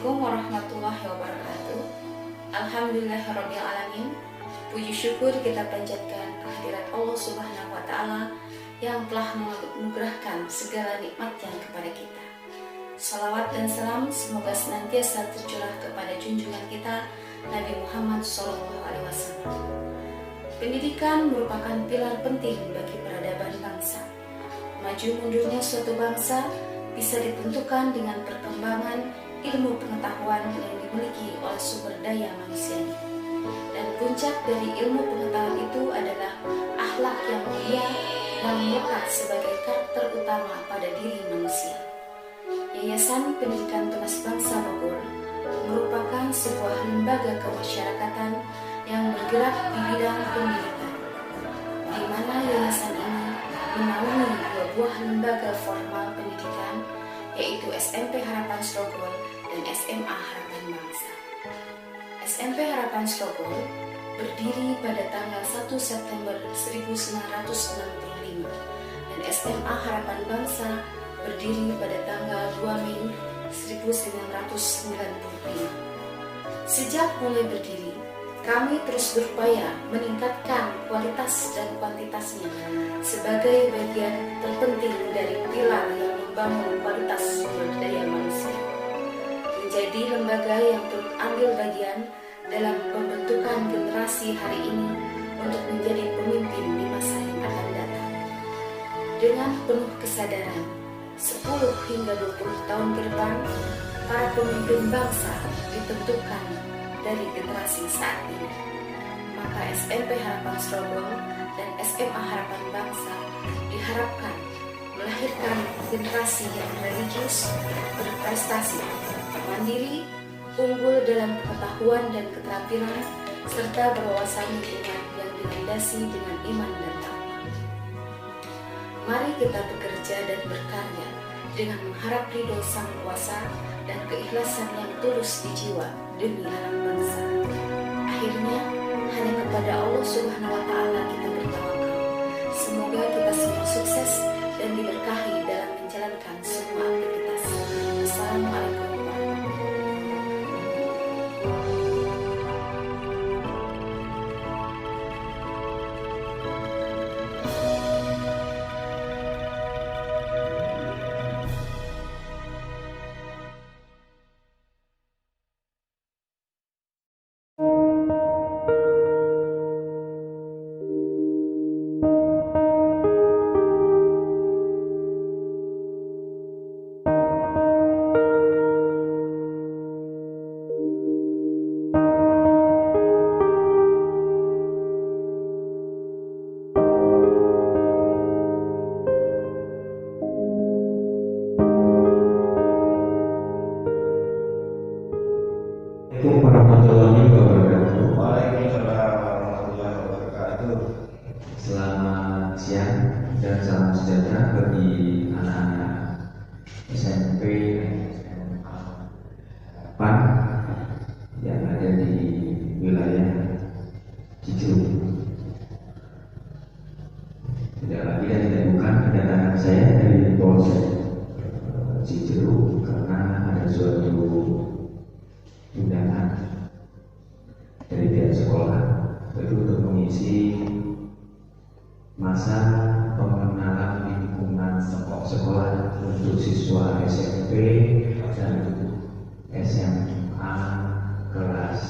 Assalamualaikum warahmatullahi wabarakatuh. Alhamdulillahirabbil alamin. Puji syukur kita panjatkan kehadirat Allah Subhanahu wa taala yang telah menganugerahkan segala nikmatnya kepada kita. Salawat dan salam semoga senantiasa tercurah kepada junjungan kita Nabi Muhammad SAW. Pendidikan merupakan pilar penting bagi peradaban bangsa. Maju mundurnya suatu bangsa bisa ditentukan dengan perkembangan ilmu pengetahuan yang dimiliki oleh sumber daya manusianya. Dan puncak dari ilmu pengetahuan itu adalah akhlak yang mulia dan melekat sebagai karakter utama pada diri manusia. Yayasan Pendidikan Tunas Bangsa Bogor merupakan sebuah lembaga kemasyarakatan yang bergerak di bidang pendidikan, di mana yayasan ini menaungi dua buah lembaga formal pendidikan, yaitu SMP Harapan Strogol dan SMA Harapan Bangsa. SMP Harapan Strogol berdiri pada tanggal 1 September 1965 dan SMA Harapan Bangsa berdiri pada tanggal 2 Mei 1995. Sejak mulai berdiri, kami terus berupaya meningkatkan kualitas dan kuantitasnya sebagai bagian terpenting dari pilar yang membangun kualitas sumber daya manusia. Menjadi lembaga yang turut ambil bagian dalam pembentukan generasi hari ini untuk menjadi pemimpin di masa yang akan datang. Dengan penuh kesadaran, 10 hingga 20 tahun ke depan, para pemimpin bangsa ditentukan dari generasi saat ini. Maka SMP Harapan Strogol dan SMA Harapan Bangsa diharapkan melahirkan generasi yang religius, berprestasi, mandiri, unggul dalam pengetahuan dan keterampilan, serta berwawasan lingkungan yang dilandasi dengan iman dan takwa. Mari kita bekerja dan berkarya dengan mengharap ridho Sang Kuasa dan keikhlasan yang tulus di jiwa demi anak bangsa. Akhirnya, hanya kepada Allah Subhanahu wa taala kita bertawakal. Semoga kita semua sukses dan diberkahi dalam menjalankan semua aktivitas. Assalamualaikum. Waalaikumsalam warahmatullahi wabarakatuh. Selamat siang dan salam sejahtera bagi anak-anak SMP SMA PAN yang ada di wilayah Cijeruk. Tidak lagi dan tidak bukan kedatangan saya dari Polsek Cijeruk karena ada suatu undangan dari pihak sekolah, itu untuk mengisi masa pengenalan lingkungan sekolah untuk siswa SMP dan SMA kelas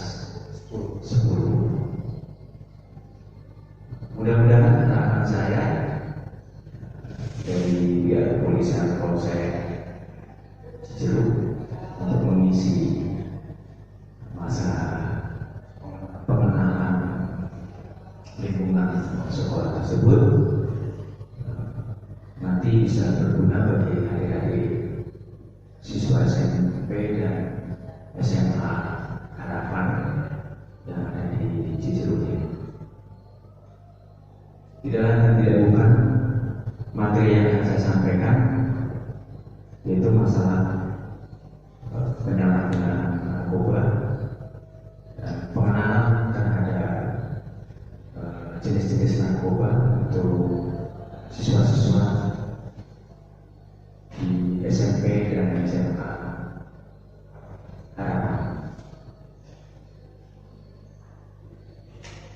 10. Mudah-mudahan anak saya dari pihak kepolisian Polsek Cijeruk untuk mengisi masa pengenalan lingkungan sekolah tersebut nanti bisa berguna bagi adik-adik siswa SMP dan SMA Harapan yang ada di Cijeruk ini. Tidak lain dan tidak bukan, materi yang akan saya sampaikan yaitu masalah penyalahgunaan narkoba dan pengenalan terhadap jenis-jenis narkoba untuk siswa-siswa di SMP dan SMA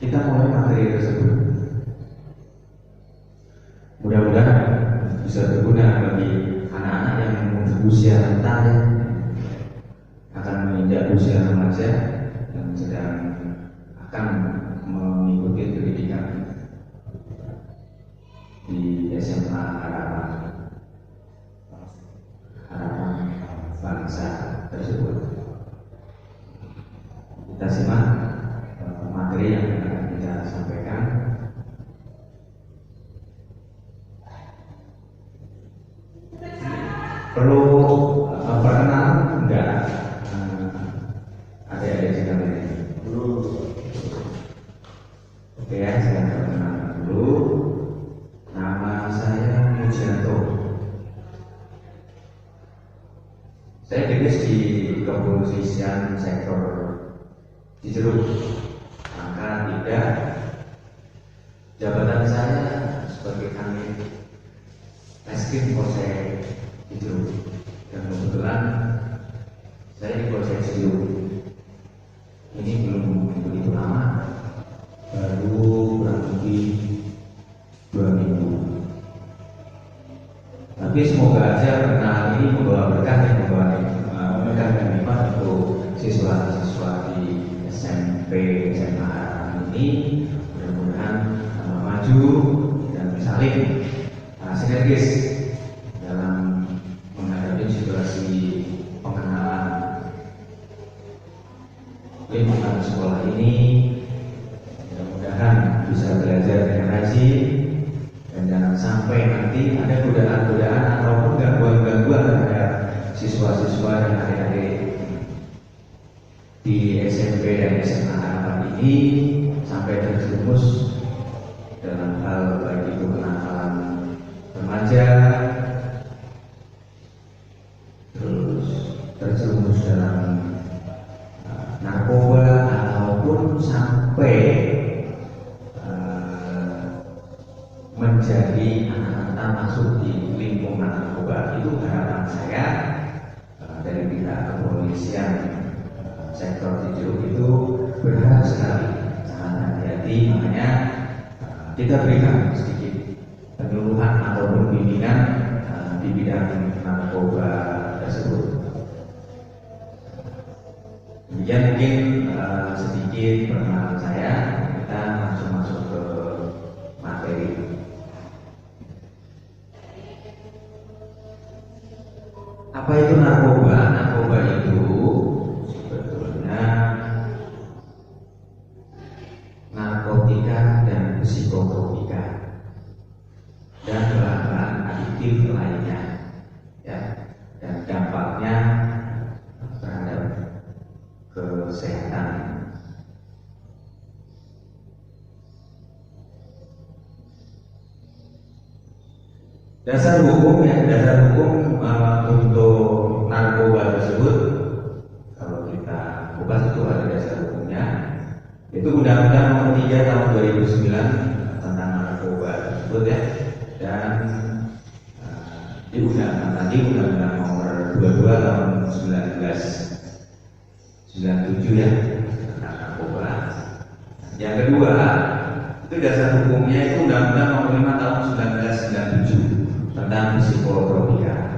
kita mulai materi tersebut. Mudah-mudahan bisa berguna bagi anak-anak yang berusia rentan ya, akan menginjak usia remaja yang sedang akan mengikuti pendidikan di SMA Harapan Bangsa tersebut. Kita simak materi yang akan kita sampaikan. Perlu perkenalan enggak? Adik-adik sekalian. Oke ya, saya perkenalkan dulu. Nama saya Mujianto. Saya tulis di kepolisian sektor Cijeruk, angka 3. Jabatan saya sebagai kanit Reskrim Polsek Cijeruk, dan kebetulan saya di Polsek Cijeruk ini belum begitu lama, baru kurang lebih 2 minggu. Tapi semoga aja perkenalan ini membawa berkah dan membawa berkah dan nikmat untuk siswa-siswa di SMP SMA Harapan ini. Mudah-mudahan maju dan saling sinergis dalam menghadapi situasi pengenalan lingkungan sekolah ini. Mudah-mudahan bisa belajar dengan rajin dan jangan sampai nanti ada godaan-godaan ataupun gangguan-gangguan terhadap siswa-siswa dan adik-adik di SMP dan SMA Harapan ini sampai terjerumus dalam hal baik itu kenakalan remaja, terus terjerumus dalam narkoba, ataupun sampai menjadi anak-anak masuk di lingkungan narkoba. Itu harapan saya dari pihak kepolisian sektor Cijeruk itu berharap sekali, sangat hati-hati. Makanya kita berikan sedikit penyuluhan ataupun bimbingan di bidang narkoba tersebut. Demikian mungkin sedikit perkenalan saya. Kita langsung masuk ke materi. Apa itu narkoba? Narkoba itu sebetulnya narkotika dan psikotropika dan bahan-bahan adiktif lainnya, ya, dan dampaknya terhadap kesehatan. Dasar hukum ya, dasar hukum untuk narkoba tersebut, kalau kita buka itu ada dasar hukumnya, itu Undang-Undang Nomor 3 Tahun 2009 tentang narkoba tersebut ya, dan di Undang-Undang Nomor 22 Tahun 1997 ya tentang narkoba. Yang kedua itu dasar hukumnya itu Undang-Undang Nomor 5 Tahun 1997 tentang psikotropika.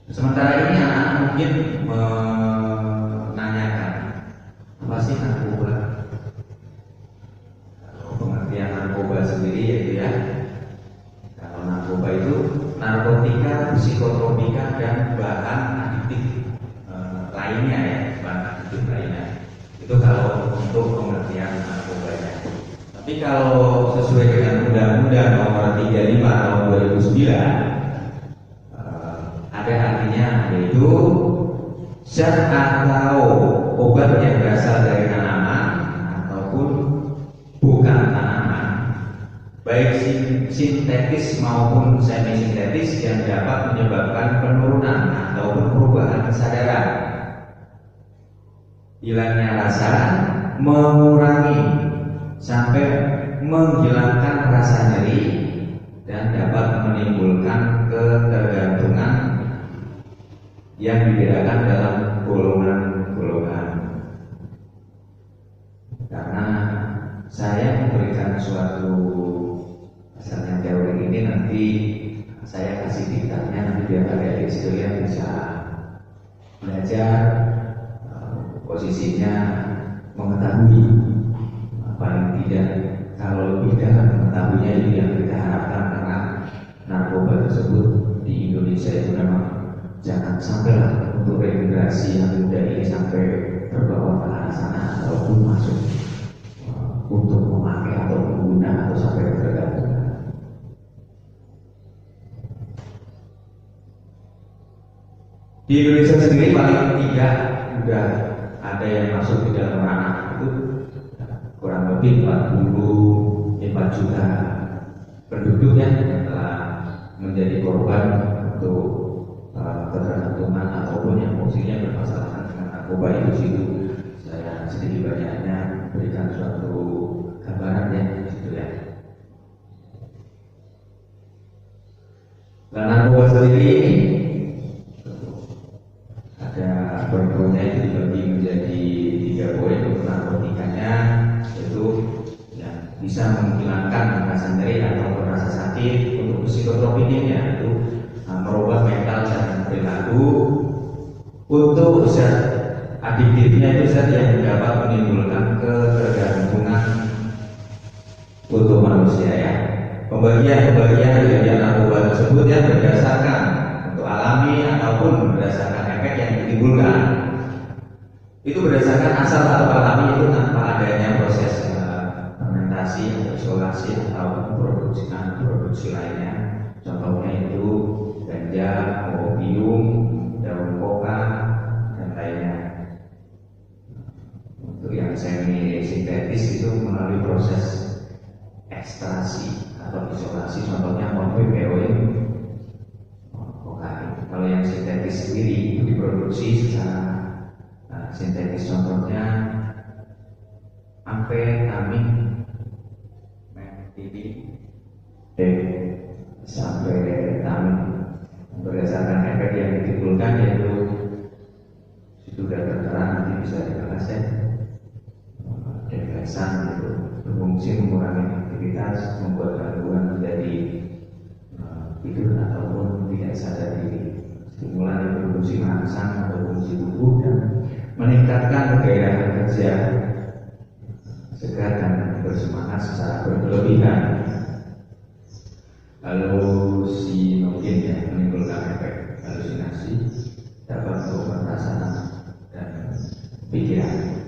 Sementara ini anak mungkin menanyakan, apa sih narkoba? Pengertian narkoba sendiri yaitu ya, kalau narkoba itu narkotika, psikotropika, dan bahan adiktif lainnya ya, bahan adiktif lainnya. Itu kalau untuk pengertian narkobanya. Tapi kalau sesuai dengan Undang-Undang Nomor 35 Tahun 2009, ada artinya, yaitu zat atau obat yang berasal dari tanaman ataupun bukan tanaman, baik sintetis maupun semi sintetis, yang dapat menyebabkan penurunan ataupun perubahan kesadaran, hilangnya rasa, mengurangi sampai menghilangkan rasa nyeri, dan dapat menimbulkan ketergantungan yang dibedakan dalam golongan memberikan suatu misalnya teori ini, nanti saya kasih diktatnya, nanti biar adik-adik sekalian bisa belajar posisinya, mengetahui paling tidak kalau lebih dalam mengetahuinya. Itu yang kita harapkan, karena narkoba tersebut di Indonesia itu memang jangan sampailah untuk regenerasi yang muda ini sampai terbawa ke arah sana ataupun masuk untuk memakai atau pengguna atau sampai ketergantungan. Di Indonesia sendiri paling tidak sudah ada yang masuk di dalam ranah itu kurang lebih 44 juta penduduk yang telah menjadi korban untuk ketergantungan ataupun yang fungsinya bermasalah dengan narkoba itu. Situ saya sedikit banyaknya berikan suatu gambaran ya situ ya. Nah, narkoba sendiri ini ada poin-poinnya, itu dibagi menjadi 3 poin. Untuk narkotikanya yaitu yang bisa menghilangkan rasa nyeri atau rasa sakit. Untuk psikotropinnya itu merubah mental dan perilaku. Untuk zat adiktifnya itu zat yang dapat menimbulkan ketergantungan untuk manusia ya. Pembagian dari narkoba tersebut yang berdasarkan untuk alami ataupun berdasarkan efek yang ditimbulkan. Itu berdasarkan asal atau alami itu tanpa adanya proses fermentasi atau isolasi atau produksi lainnya. Contohnya itu ganja, opium, daun koka, dan lainnya. Untuk yang semi sintetis itu melalui proses ekstraksi atau isolasi, contohnya morfin, heroin, kokain. Kalau yang sintetis sendiri itu diproduksi secara sintetis, contohnya amfetamin, sampai tamin. Berdasarkan efek yang ditimbulkan yaitu sudah tertera, nanti bisa dibahas ya. Defeksan itu berfungsi mengurangi aktivitas, membuat gangguan menjadi tidur ataupun tidak sadar diri. Stimulan yang berfungsi merangsang atau fungsi tubuh dan meningkatkan gairah kerja, segar dan bersemangat secara berlebihan. Halusinogen yang menimbulkan efek halusinasi, dapat mengubah perasaan dan pikiran.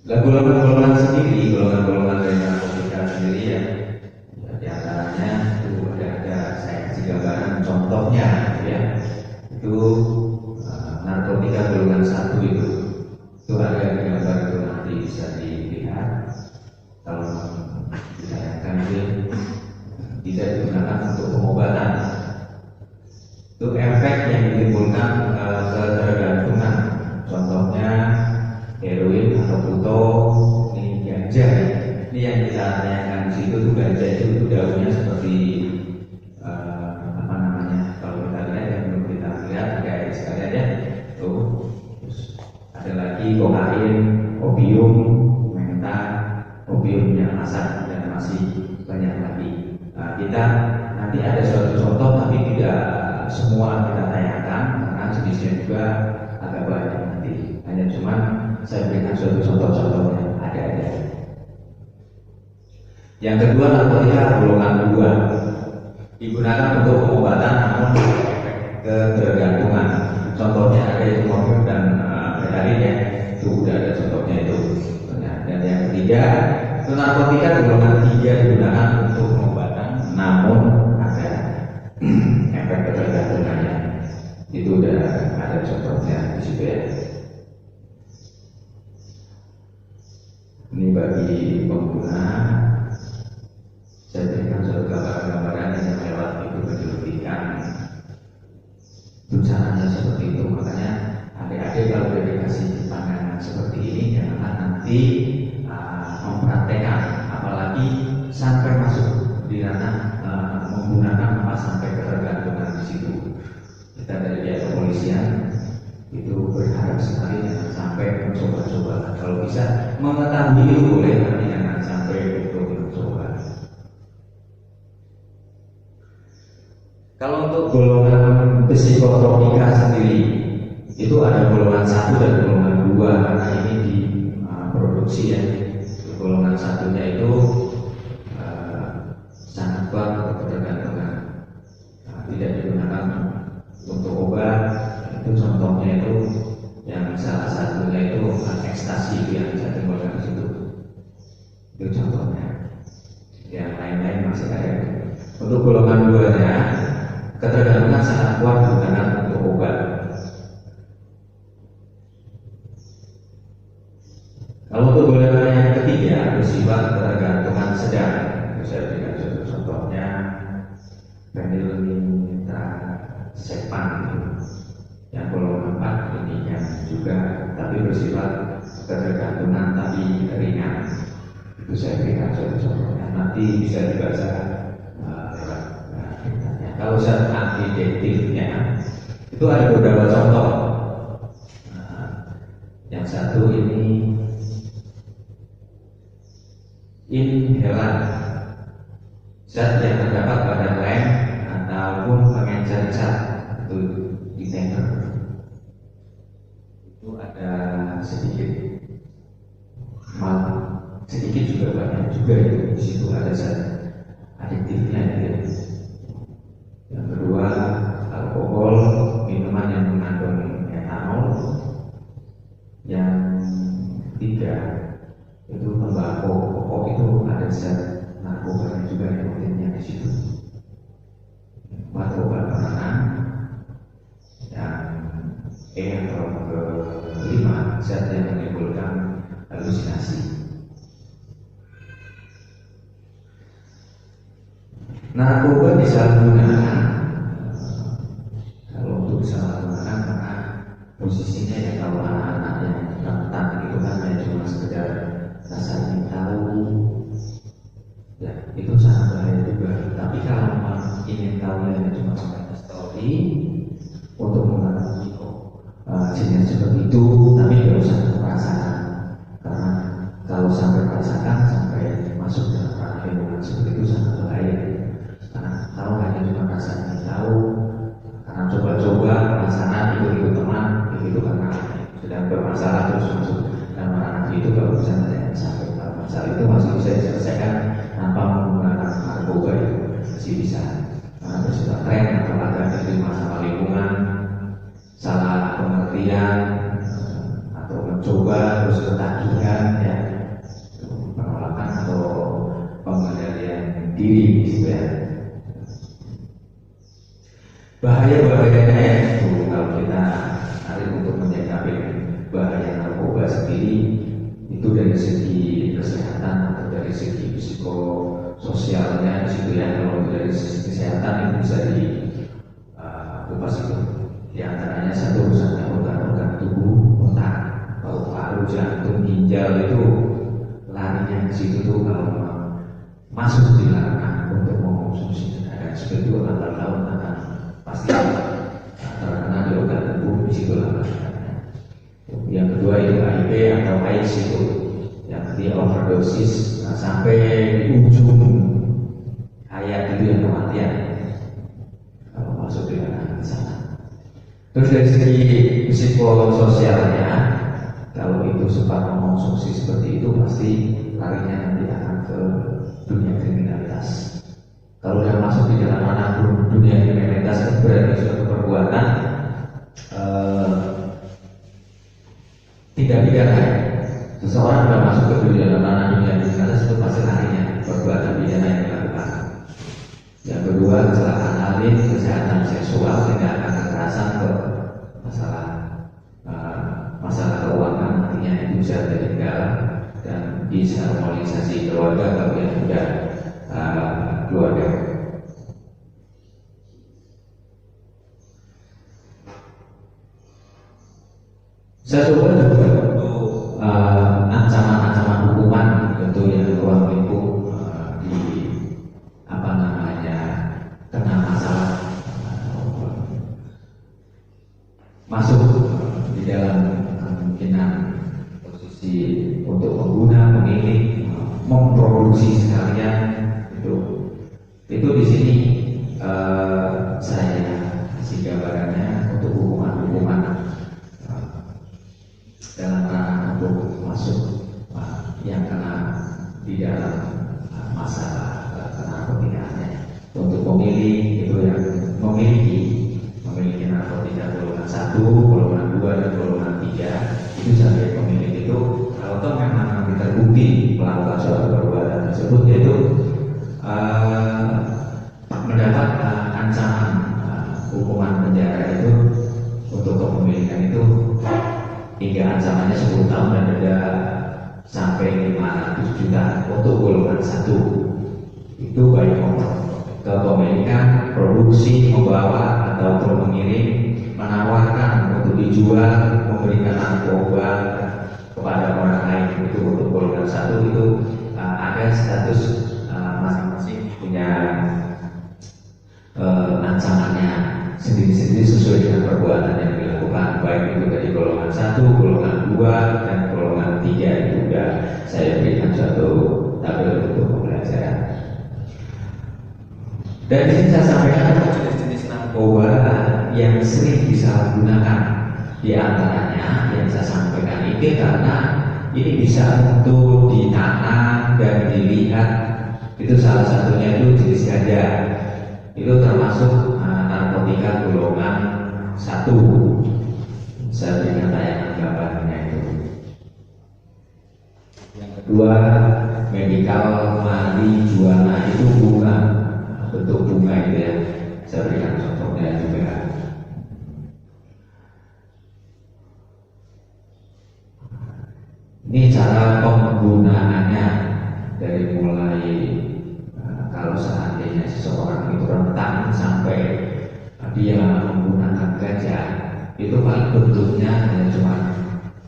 Golongan-golongan sendiri, golongan-golongan dari narkotika sendiri ya, di antaranya itu ada saya kasih gambaran contohnya ya. Itu narkotika golongan 1 itu ada gambar itu, nanti bisa dilihat. Kalau ditayangkan itu tidak digunakan untuk pengobatan. Itu efek yang ditimbulkan ketergantungan, contohnya heroin atau buto, ini ganja. Ini yang kita tanyakan di situ tuh ganja itu daunnya seperti apa namanya? Kalau kita lihat yang belum kita lihat kayak sekalian ya. Tuh, terus ada lagi kokain, opium, menta, opium yang asal, dan masih banyak lagi. Kita nanti ada suatu contoh, tapi tidak semua kita tanyakan karena jenisnya juga agak banyak nanti. Hanya cuman saya berikan suatu contoh-contohnya, ada. Yang kedua, narkotika golongan 2 digunakan untuk pengobatan namun efek ketergantungan. Contohnya ada itu morfin dan amfetamin ya, itu udah ada contohnya itu. Dan yang ketiga, itu narkotika golongan 3 digunakan untuk pengobatan namun ada efek ketergantungannya. Itu udah ada contohnya di situ ya. Ini bagi pengguna, saya berikan suatu gambaran yang lewat itu penyelidikan. Itu caranya seperti itu. Makanya adik-adik kalau sudah dikasih pandangan seperti ini, janganlah nanti mempraktekkan, apalagi sampai masuk di ranah menggunakan apa sampai ketergantungan di situ. Kita dari pihak kepolisian itu berharap sekali jangan sampai mencoba-coba. Kalau bisa mengetahui itu boleh, tapi jangan sampai itu mencoba. Kalau untuk golongan psikotropika sendiri itu ada golongan 1 dan golongan 2 karena ini diproduksi ya. Golongan 1-nya itu sangat kuat untuk ketergantungan, tidak digunakan untuk obat. Itu contohnya itu yang salah satunya itu ekstasi yang saya tinggalkan di situ. Itu contohnya. Yang lain-lain masih ada. Untuk golongan 2-nya ketergantungan sangat kuat digunakan untuk obat. Kalau untuk golongan yang ketiga bersifat ketergantungan sedang, saya berikan contohnya benilmetrazepam yang golongan 4 ini yang juga tapi bersifat ketergantungan tapi ringan. Itu saya berikan contohnya. Nanti bisa dibaca lewat beritanya. Kalau zat antidektifnya itu ada beberapa contoh. Yang satu ini inhalan, zat yang terdapat pada lem ataupun pengencer cat itu designer. Itu ada sedikit juga banyak juga itu di situ ada zat adiktifnya ya. Yang kedua alkohol, minuman yang mengandung etanol. Yang ketiga itu tembakau, pokok itu ada zat narkoba juga yang pentingnya di situ. Obat penenang. Yang kelima zat yang menimbulkan halusinasi. Narkoba disalahgunakan. Kalau untuk disalahgunakan karena posisinya ya kalau anak-anak yang rentan itu kan hanya cuma sekedar rasa ingin tahu, ya itu sangat bahaya juga. Tapi kalau memang ingin tahu ya cuma sekedar story untuk mengetahui jenis seperti itu, tapi tidak usah perasaan, karena kalau sampai perasaan sampai masuk dalam ranah hubungan seperti itu sangat bahaya. Karena kalau hanya cuma rasanya tahu, karena coba-coba perasaan ikut teman, itu karena sedang bermasalah terus masuk dalam ranah itu, kalau bisa tidak sampai masalah itu masih bisa diselesaikan tanpa menggunakan narkoba, itu masih bisa. Karena bersifat tren atau ada dari masalah lingkungan, salah pengertian atau mencoba terus ketagihan ya, penolakan atau pengendalian diri gitu ya. Bahaya-bahayanya ya itu kalau kita tarik untuk menyikapi bahaya narkoba sendiri itu dari segi kesehatan atau dari segi psikososialnya di situ ya. Kalau dari segi kesehatan itu bisa dikupas itu. Di antaranya satu rusaknya organ-organ tubuh, otak, paru-paru, jantung, ginjal itu larinya di situ tuh kalau masuk di ranah untuk mengkonsumsi dan seperti itu akan pasti terkena di organ tubuh di situ lah. Yang kedua itu HIV atau AIDS itu, yang ketiga overdosis, sampai di ujung hayat itu yang kematian kalau masuk di ranah sana. Terus dari segi psikososialnya, kalau itu sempat mengkonsumsi seperti itu pasti larinya nanti akan ke dunia kriminalitas. Kalau sudah masuk di dalam ranah dunia kriminalitas itu berarti suatu perbuatan tidak pidana. Seseorang sudah masuk ke dalam ranah dunia kriminalitas itu pasti larinya perbuatan pidana yang dilakukan. Yang kedua kecelakaan alih, kesehatan seksual, tindakan kekerasan ke masalah keuangan, nantinya itu bisa tertinggal dan disharmonisasi keluarga kalau yang sudah keluarga. Saya coba juga untuk ancaman-ancaman hukuman tentu yang ruang lingkup di kena masalah masuk kemungkinan posisi untuk pengguna, pemilik memproduksi sekalian itu di sini saya kasih gambarannya untuk hukuman dalam rangka untuk masuk yang kena di dalam masalah narkotikanya. Untuk pemilih itu yang memiliki narkotika golongan 1, golongan 2, dan golongan 3 itu sampai pemilik itu kalau toh memang terbukti melakukan suatu perbuatan tersebut yaitu mendapat ancaman hukuman penjara itu untuk kepemilikan itu hingga ancamannya 10 tahun dan denda sampai 500 juta untuk golongan 1 itu baik kepemilikan, produksi, membawa ataupun mengirim, menawarkan untuk dijual, memberikan narkoba kepada orang lain itu untuk golongan 1 itu ada status masing-masing punya ancamannya sendiri-sendiri sesuai dengan perbuatan yang dilakukan, baik itu dari golongan 1, golongan 2, dan golongan 3 itu sudah saya berikan suatu tabel untuk pembelajaran. Dan di sini saya sampaikan jenis-jenis narkoba yang sering disalahgunakan. Di antaranya yang saya sampaikan ini karena ini bisa untuk ditanam dan dilihat. Itu salah satunya itu jenis ganja. Itu termasuk narkotika golongan 1. Saya berikan tayangan gambarnya itu. Yang kedua, medikal marijuana itu bunga, bentuk bunga itu ya. Saya berikan contohnya juga. Ini cara penggunaannya dari mulai kalau seandainya seseorang itu rentan sampai dia menggunakan ganja itu paling bentuknya hanya cuma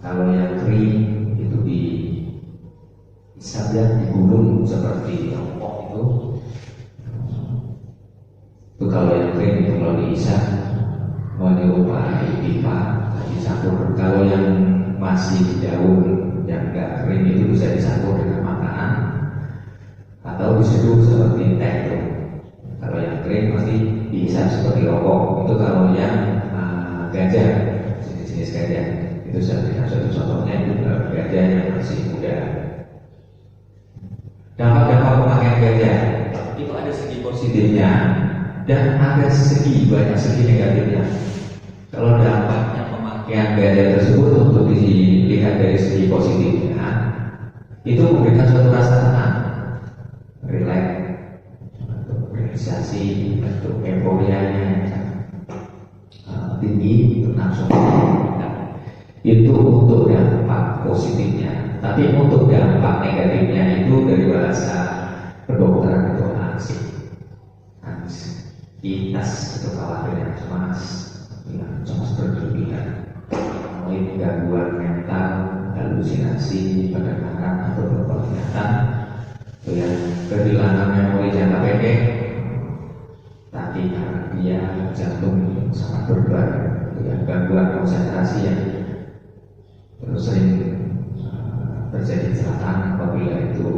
kalau yang kering itu bisa digulung seperti rokok itu kalau yang kering itu kalau diisap menyerupai pipa dicampur. Kalau yang masih daun yang enggak kering itu bisa dicampur dengan makanan atau diseduh seperti teh. Kalau yang kering pasti diisap seperti rokok. Itu kalau yang ganja, jenis-jenis ganja itu saya berikan satu contohnya itu ganja yang masih muda. Dampak-dampak pemakaian ganja itu ada segi positifnya dan ada banyak segi negatifnya. Kalau dampaknya pemakaian ganja tersebut untuk dilihat dari segi positifnya, itu memberikan suatu rasa tenang, rileks, relaksasi, untuk euforianya tinggi, untuk nafsu. Itu untuk dampak positifnya. Tapi untuk dampak negatifnya itu dari bahasa kedokteran itu anxietas, itu khawatir, cemas berlebihan, mulai gangguan mental, halusinasi, pendengaran atau penglihatan, kehilangan memori jangka pendek, takikardia, jantung sangat berdebar, gangguan konsentrasi yang terus sering terjadi kecelakaan apabila itu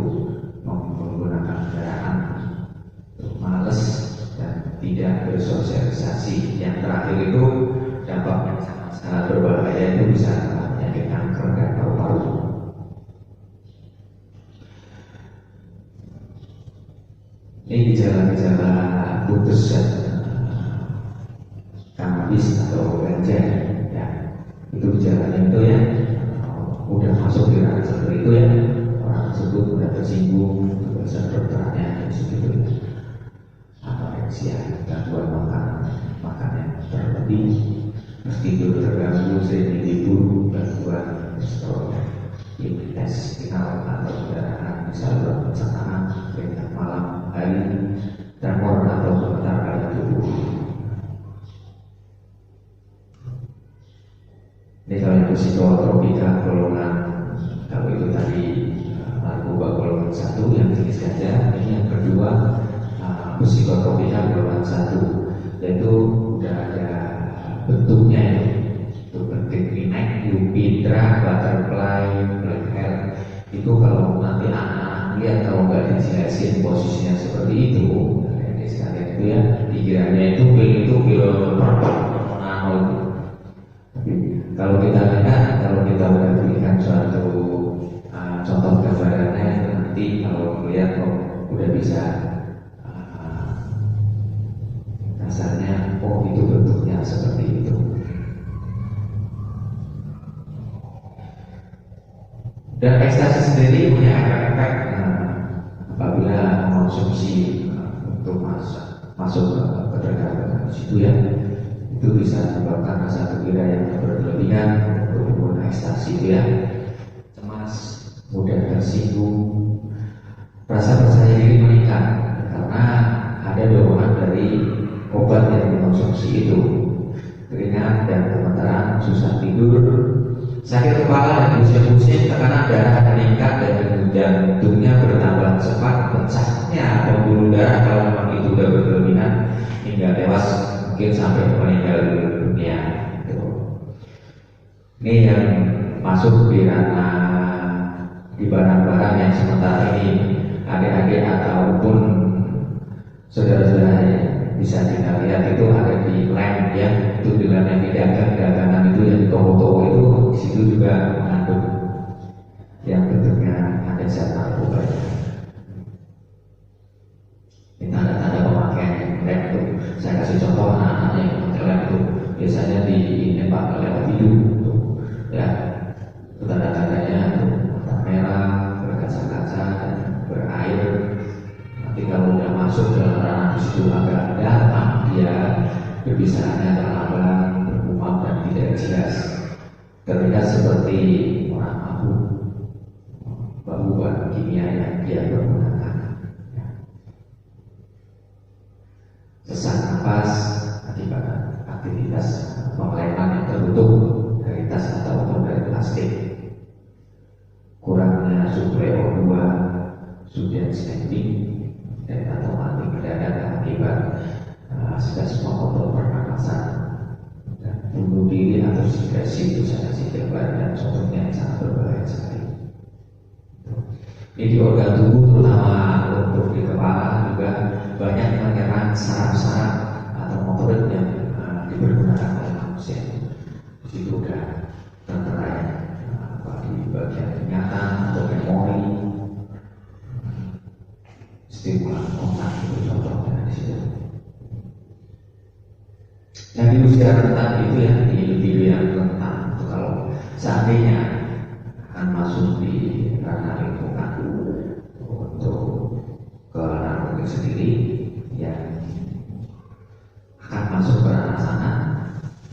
menggunakan kendaraan, malas dan tidak bersosialisasi. Yang terakhir itu dampaknya sangat berbahaya, itu bisa penyakit kanker dan paru-paru. Ini gejala-gejala putus kanabis atau ganja ya. Itu gejalanya itu ya udah masuk di ranah seperti itu ya, orang tersebut udah tersinggung bahasa dokternya seperti itu, anoreksia, gangguan makan yang terlebih, tidur terganggu, sering tidur, gangguan kolesterol, diabetes, final atau perdarahan, saluran pencernaan, kenyang malam, hari, tremor atau gemetar pada tubuh. Ini kalau yang psikotropika golongan, kalau itu tadi narkoba golongan 1 yang jenis ganja. Ini yang kedua psikotropika golongan 1, yaitu udah ada bentuknya ya, itu bentuk inek, yupidra, itu kalau nanti anak-anak lihat kalau nggak dijelasin posisinya seperti itu, sekalian itu ya, dikiranya itu pil nano itu. Tapi kalau kita lihat, kalau kita udah berikan suatu contoh gambarannya, nanti kalau melihat kok udah bisa dasarnya, oh itu bentuknya seperti itu. Dan ekstasi sendiri punya efek apabila konsumsi untuk masuk ke dalam situ ya, itu bisa menyebabkan rasa gembira yang berlebihan untuk pengguna ekstasi itu ya, cemas, mudah tersinggung, rasa percaya diri meningkat karena ada dorongan dari obat yang dikonsumsi itu, keringat dan gemetaran, susah tidur, sakit kepala dan pusing-pusing, tekanan darah meningkat dan jantungnya bertambah cepat, pecahnya pembuluh darah kalau memang itu sudah berlebihan hingga tewas, mungkin sampai meninggal dunia. Ini yang masuk di ranah di barang-barang yang sementara ini adik-adik ataupun saudara-saudara bisa kita lihat itu ada di lem ya, itu di lem yang dagangan itu yang di toko-toko itu, di situ juga mengandung yang bentuknya ada zat narkoba. Ini tanda-tanda pemakaian lem itu. Saya kasih contoh anak-anak yang memakai lem itu biasanya di nembak lewat hidung itu, ya. Itu tanda-tandanya itu mata merah, berkaca-kaca, berair. Nanti kalau udah masuk ke ranah di situ agak dalam, dia berbicaranya terlambat, bergumam dan tidak jelas, terlihat seperti orang mabuk, bahan kimia yang dia pergunakan. Sesak nafas akibat aktivitas pengeleman yang tertutup dari tas ataupun dari plastik, kurangnya suplai O2, sudah standing, dan atau mati mendadak akibat spasme otot pernapasan, dan bunuh diri atau depresi itu sangat gambar dan contohnya yang sangat berbahaya sekali. Ini di organ tubuh terutama untuk di kepala juga banyak menyerang saraf-saraf atau motorik yang dipergunakan oleh manusia. Di situ udah tertera di bagian ingatan atau memori, stimulan otak itu contohnya di situ. Yang di usia rentan itu ya, di individu yang rentan itu kalau seandainya akan masuk di ranah lingkungan untuk ke narkotik sendiri yang akan masuk ke ranah sana,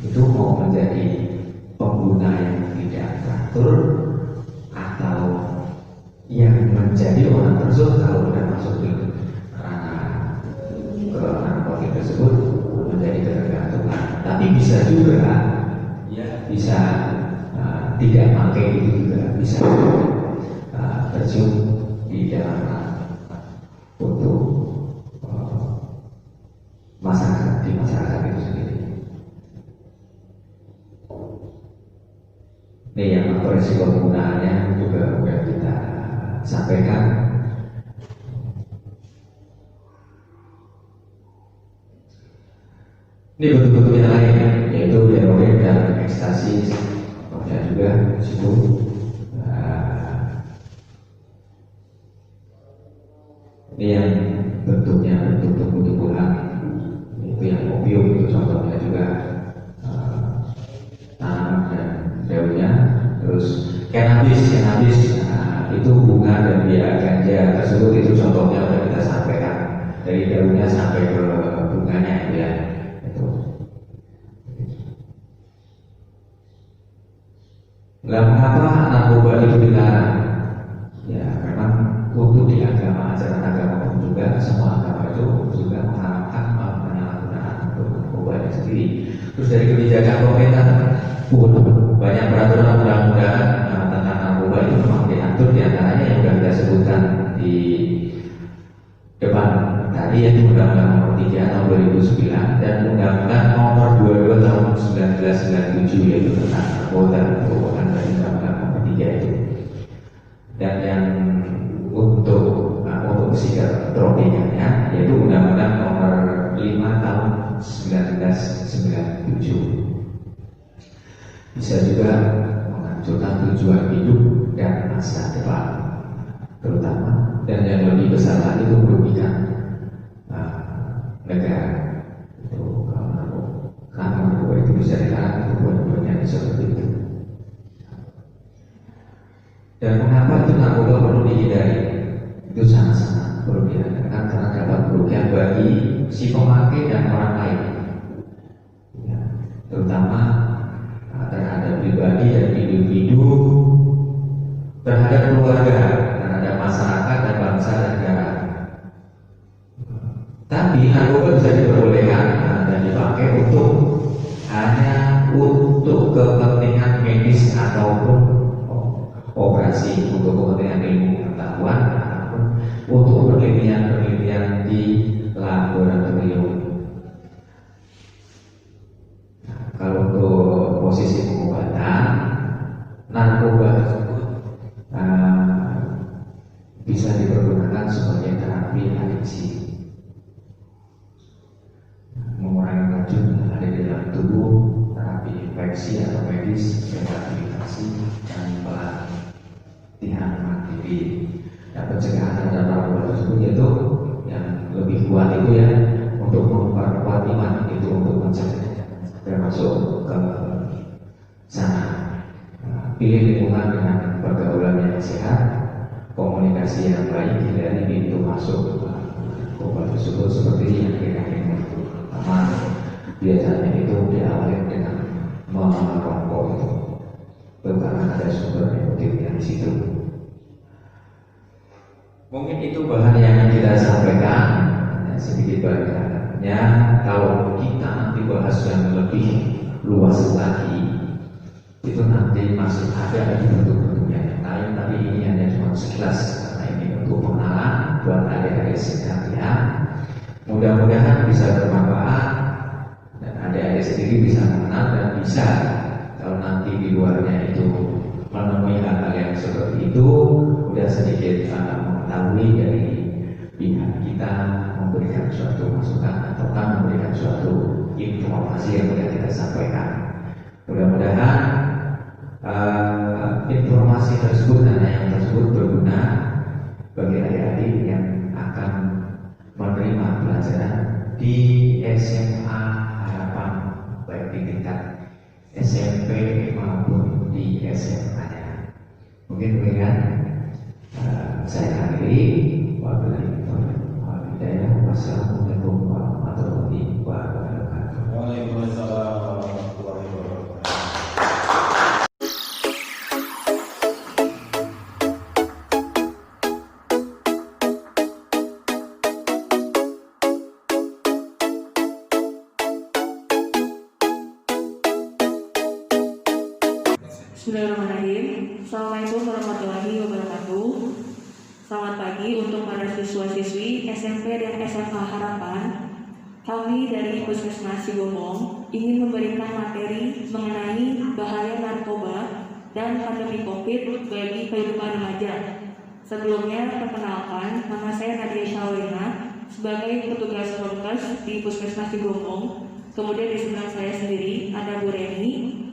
itu mau menjadi pengguna yang tidak teratur atau yang menjadi orang tersebut kalau sudah masuk ke ranah narkotik tersebut menjadi ketergantungan. Tapi bisa juga ya, bisa tidak pakai itu juga bisa terjun di dalam untuk masyarakat, di masyarakat itu sendiri. Ini yang resiko penggunaannya juga sudah kita sampaikan. Ini bentuk-bentuk yang lain, yaitu heroin dan ekstasi, contohnya juga situ. Ini yang bentuknya bentuk tumbuh-tumbuhan, itu yang opium itu contohnya juga tanaman dan daunnya. Terus cannabis itu bunga dan biak ganja tersebut, itu contohnya sudah kita sampaikan, dari daunnya sampai ke bunganya itu ya. Nah, mengapa narkoba itu dilarang? Ya, memang untuk di agama, ajaran agama pun juga, semua agama itu juga mengharapkan penyalahgunaan untuk narkoba itu sendiri. Terus dari kebijakan pemerintah pun banyak peraturan undang-undang tentang narkoba itu memang diatur, diantaranya yang sudah kita sebutkan di depan tadi, yaitu Undang-Undang Nomor 3 Tahun 2009 dan Undang-Undang Nomor 22 Tahun 1997 yaitu tentang narkoba, merupakan dari Undang-Undang Nomor 3 itu. Dan yang untuk psikotropikanya yaitu Undang-Undang Nomor 5 Tahun 1997. Bisa juga menghancurkan tujuan hidup dan masa depan terutama, dan yang lebih besar lagi itu merugikan negara. Itu karena narkoba itu bisa dilarang buat-buatnya seperti itu. Dan mengapa itu narkoba perlu dihindari? Itu sangat-sangat perlu dihindarkan karena dapat merugikan bagi si pemakai dan orang lain, ya, terutama terhadap pribadi dan individu, terhadap keluarga, terhadap masyarakat dan bangsa dan negara. Tapi narkoba bisa diperbolehkan dan dipakai hanya untuk kepentingan medis ataupun operasi, untuk kepentingan ilmu pengetahuan ataupun untuk penelitian di laboratorium. Nah, kalau untuk posisi pengobatan, narkoba tersebut bisa dipergunakan sebagai terapi adiksi, mengurangi racun yang ada di dalam tubuh, terapi infeksi atau medis, rehabilitasi, dan pelatihan mandiri. Dan pencegahan terhadap narkoba tersebut yaitu yang lebih kuat itu ya, untuk memperkuat iman, itu untuk mencegah termasuk ke sana. Pilih lingkungan dengan pergaulan yang sehat, komunikasi yang baik, hindari pintu masuk narkoba tersebut seperti yang kita pertama, biasanya itu diawali dengan merokok itu karena ada sumber nikotinnya di situ. Mungkin itu bahan yang kita sampaikan, sedikit banyaknya. Kalau kita nanti bahas yang lebih luas lagi, itu nanti masih ada lagi bentuk-bentuknya yang lain. Tapi ini hanya cuma sekilas karena ini untuk pengenalan buat adik-adik sekalian. Mudah-mudahan bisa bermanfaat dan adik-adik sendiri bisa mengenal dan bisa kalau nanti di luarnya itu menemui hal-hal yang seperti itu, sudah sedikit mengetahui dari pihak kita memberikan suatu masukan atau memberikan suatu informasi yang sudah kita sampaikan. Mudah-mudahan informasi tersebut dan yang tersebut berguna bagi adik-adik yang akan menerima pelajaran di SMA Harapan, baik di tingkat SMP maupun di SMA-nya. Mungkin demikian saya akhiri. Wassalamualaikum warahmatullahi wabarakatuh. Waalaikumsalam warahmatullahi wabarakatuh. Bismillahirrahmanirrahim. Assalamualaikum warahmatullahi wabarakatuh. Selamat pagi untuk para siswa-siswi SMP dan SMA Harapan. Kami dari Puskesmas Cigomong ingin memberikan materi mengenai bahaya narkoba dan pandemi COVID bagi kehidupan remaja. Sebelumnya, perkenalkan, nama saya Nadia Syawena sebagai petugas prokes di Puskesmas Cigomong. Kemudian di sebelah saya sendiri ada Bu Reni.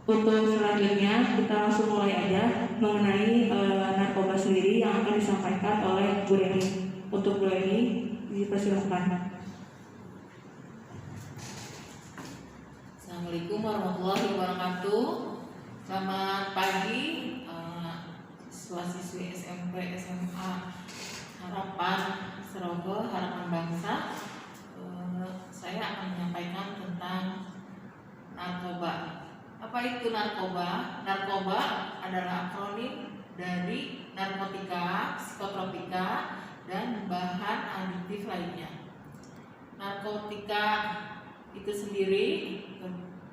Untuk selanjutnya kita langsung mulai aja mengenai narkoba sendiri yang akan disampaikan oleh Bu Reni. Untuk Bu Reni dipersilakan. Assalamualaikum warahmatullahi wabarakatuh. Selamat pagi siswa-siswi SMP SMA Harapan Serogo Harapan Bangsa. Saya akan menyampaikan tentang narkoba. Apa itu narkoba? Narkoba adalah akronim dari narkotika, psikotropika, dan bahan adiktif lainnya. Narkotika itu sendiri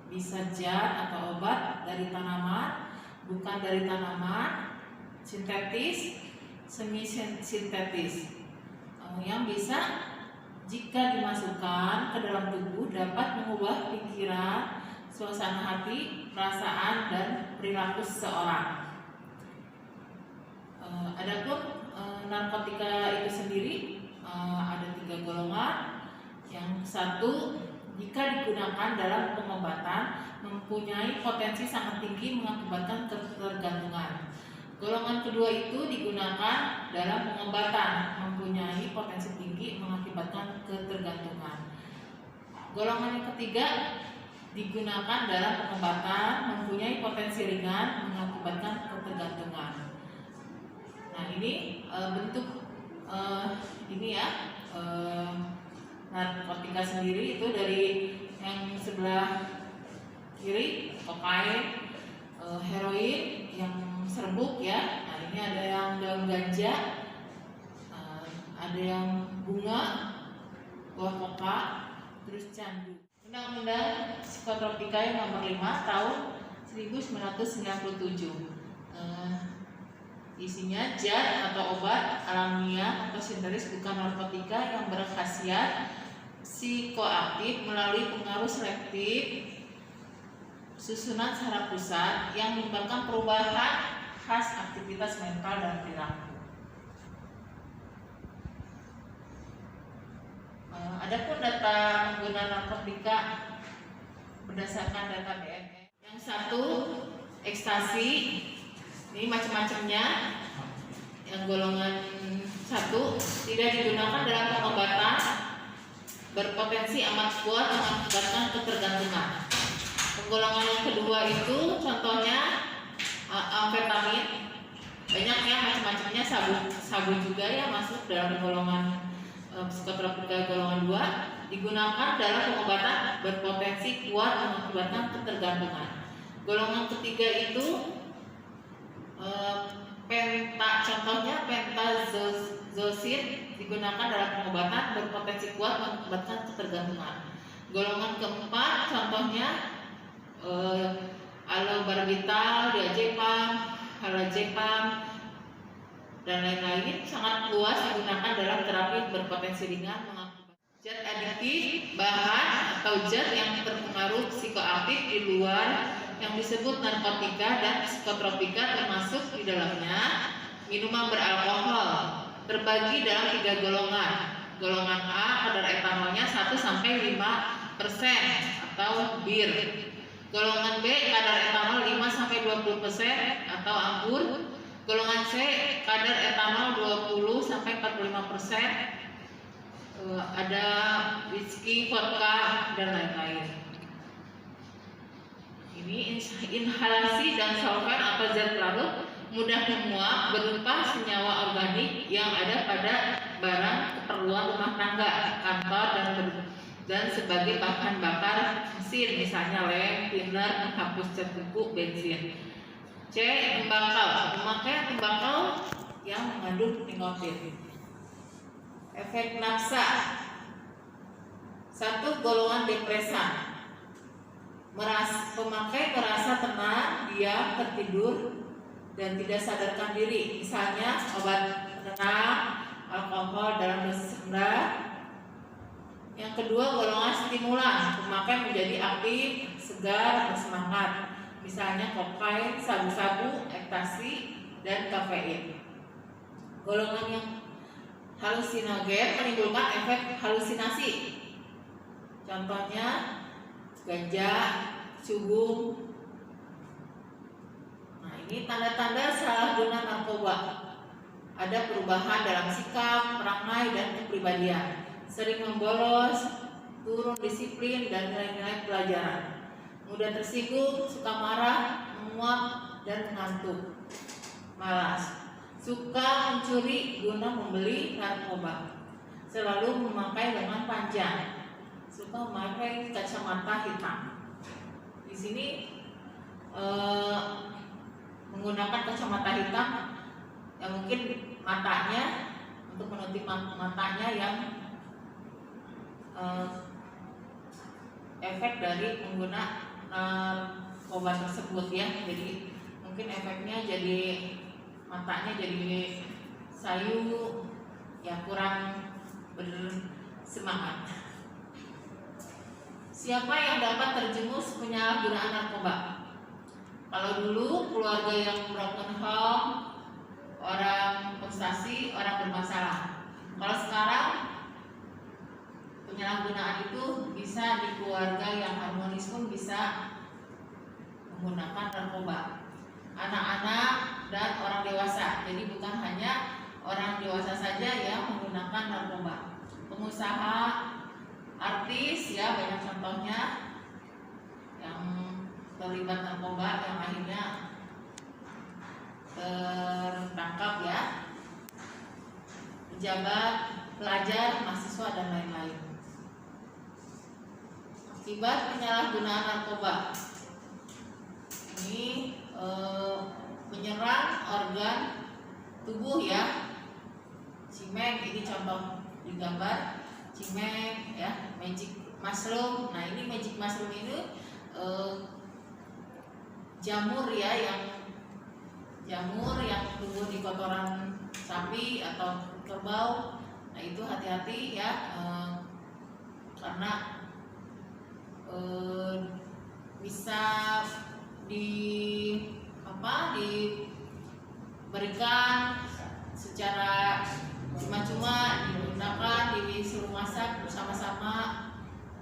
bisa zat atau obat dari tanaman, bukan dari tanaman, sintetis, semi sintetis, yang bisa jika dimasukkan ke dalam tubuh dapat mengubah pikiran, suasana hati, perasaan, dan perilaku seseorang. Adapun narkotika itu sendiri ada 3 golongan. Yang satu, jika digunakan dalam pengobatan mempunyai potensi sangat tinggi mengakibatkan ketergantungan. Golongan kedua itu digunakan dalam pengobatan mempunyai potensi tinggi mengakibatkan ketergantungan. Golongan yang ketiga digunakan dalam pengobatan mempunyai potensi ringan mengakibatkan ketergantungan. Nah, ini bentuk ini ya narkotika sendiri itu dari yang sebelah kiri kokain, heroin yang serbuk ya. Nah, ini ada yang daun ganja, ada yang bunga, buah koka, terus candu. Undang-Undang Psikotropika yang nomor 5 tahun 1997. Isinya zat atau obat alamiah atau sintetis bukan narkotika yang berkhasiat psikoaktif melalui pengaruh selektif susunan saraf pusat yang menyebabkan perubahan khas aktivitas mental dan perilaku. Adapun data pengguna narkotika berdasarkan data BNN. Yang satu, ekstasi, ini macam-macamnya. Yang golongan 1 tidak digunakan dalam pengobatan, berpotensi amat kuat mengakibatkan ketergantungan. Golongan yang kedua itu contohnya amfetamin, banyak ya macam-macamnya, sabu juga ya masuk dalam golongan psikotropika golongan 2, digunakan dalam pengobatan berpotensi kuat mengakibatkan ketergantungan. Golongan ketiga itu contohnya pentazocin, digunakan dalam pengobatan berpotensi kuat mengakibatkan ketergantungan. Golongan keempat contohnya alobarbital, diazepam, halazepam, dan lain-lain, sangat luas digunakan dalam terapi berpotensi ringan mengakibatkan zat adiktif, bahan atau zat yang terpengaruh psikoaktif di luar yang disebut narkotika dan psikotropika, termasuk di dalamnya minuman beralkohol, terbagi dalam 3 golongan. Golongan A, kadar etanolnya 1-5% atau bir. Golongan B, kadar etanol 5-20% atau anggur. Golongan C, kadar etanol 20-45%, ada whisky, vodka, dan lain-lain. Ini inhalasi dan solvent atau zat pelarut mudah menguap berupa senyawa organik yang ada pada barang keperluan rumah tangga, kantor, dan sebagai bahan bakar mesin, misalnya lem, thinner, penghapus cat kuku, bensin. C. Tembakau, pemakaian tembakau yang mengandung nikotin. Efek nafsa. 1. Golongan depresan. Pemakai merasa tenang, diam, tertidur, dan tidak sadarkan diri. Misalnya obat penenang, alkohol dalam dosis rendah. Yang kedua, golongan stimulan. Pemakai menjadi aktif, segar, bersemangat. Misalnya kokain, sabu-sabu, ekstasi, dan kafein. Golongan yang halusinogen menimbulkan efek halusinasi. Contohnya ganja, cubung. Nah, ini tanda-tanda salah guna narkoba. Ada perubahan dalam sikap, perangai, dan kepribadian. Sering membolos, turun disiplin, dan nilai-nilai pelajaran. Mudah tersinggung, suka marah, menguap, dan mengantuk. Malas. Suka mencuri guna membeli narkoba. Selalu memakai lengan panjang. Suka memakai kacamata hitam. Di sini menggunakan kacamata hitam yang mungkin matanya untuk menutup matanya yang efek dari pengguna obat tersebut ya. Jadi mungkin efeknya jadi matanya jadi sayu, ya kurang bersemangat. Siapa yang dapat terjerumus penyalahgunaan narkoba? Kalau dulu keluarga yang broken home, orang frustasi, orang bermasalah. Kalau sekarang penyalahgunaan itu bisa di keluarga yang harmonis pun bisa menggunakan narkoba. Anak-anak dan orang dewasa. Jadi bukan hanya orang dewasa saja yang menggunakan narkoba. Pengusaha, artis ya banyak contohnya yang terlibat narkoba yang akhirnya tertangkap ya. Pejabat, pelajar, mahasiswa dan lain-lain. Akibat penyalahgunaan narkoba ini menyerang organ tubuh ya. Cimeng ini contoh di gambar cimeng ya, magic mushroom. Nah ini magic mushroom ini jamur ya, jamur yang tumbuh di kotoran sapi atau kerbau. Nah itu hati-hati ya, karena bisa diberikan secara cuma-cuma, digunakan, disuruh masak bersama-sama,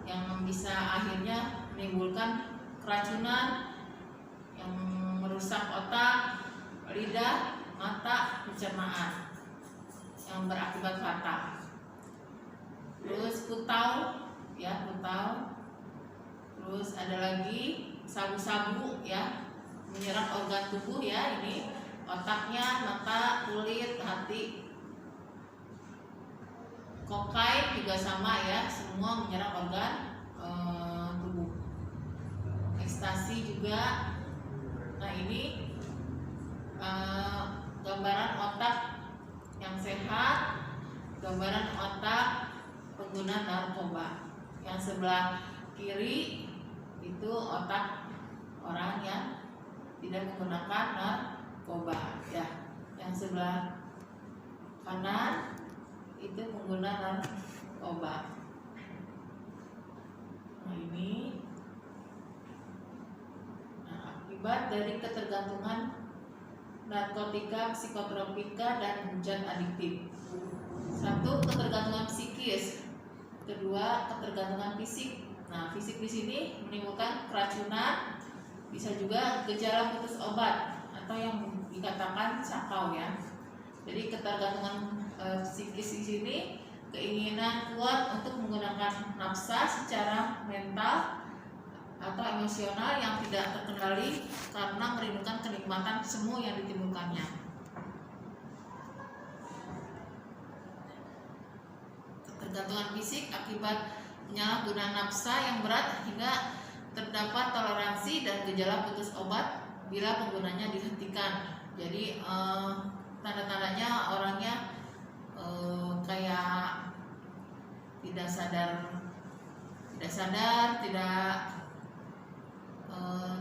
yang bisa akhirnya menimbulkan keracunan yang merusak otak, lidah, mata, pencernaan yang berakibat fatal. Terus putau ya, putau. Terus ada lagi sabu-sabu ya, menyerang organ tubuh ya, ini otaknya, mata, kulit, hati. Kokain juga sama ya, semua menyerang organ tubuh. Ekstasi juga. Nah ini gambaran otak yang sehat, gambaran otak pengguna narkoba. Yang sebelah kiri itu otak orang yang tidak menggunakan narkoba ya. Yang sebelah kanan itu pengguna narkoba. Nah ini akibat dari ketergantungan narkotika, psikotropika, dan zat adiktif. Satu, ketergantungan psikis. Kedua, ketergantungan fisik. Nah, fisik di sini menimbulkan keracunan, bisa juga gejala putus obat atau yang dikatakan sakau ya. Jadi ketergantungan psikis di sini keinginan kuat untuk menggunakan nafsa secara mental atau emosional yang tidak terkendali karena merindukan kenikmatan semu yang ditimbulkannya. Ketergantungan fisik akibat penyalahgunaan nafsa yang berat hingga terdapat toleransi dan gejala putus obat bila penggunanya dihentikan. Jadi tanda-tandanya orangnya kayak tidak sadar, tidak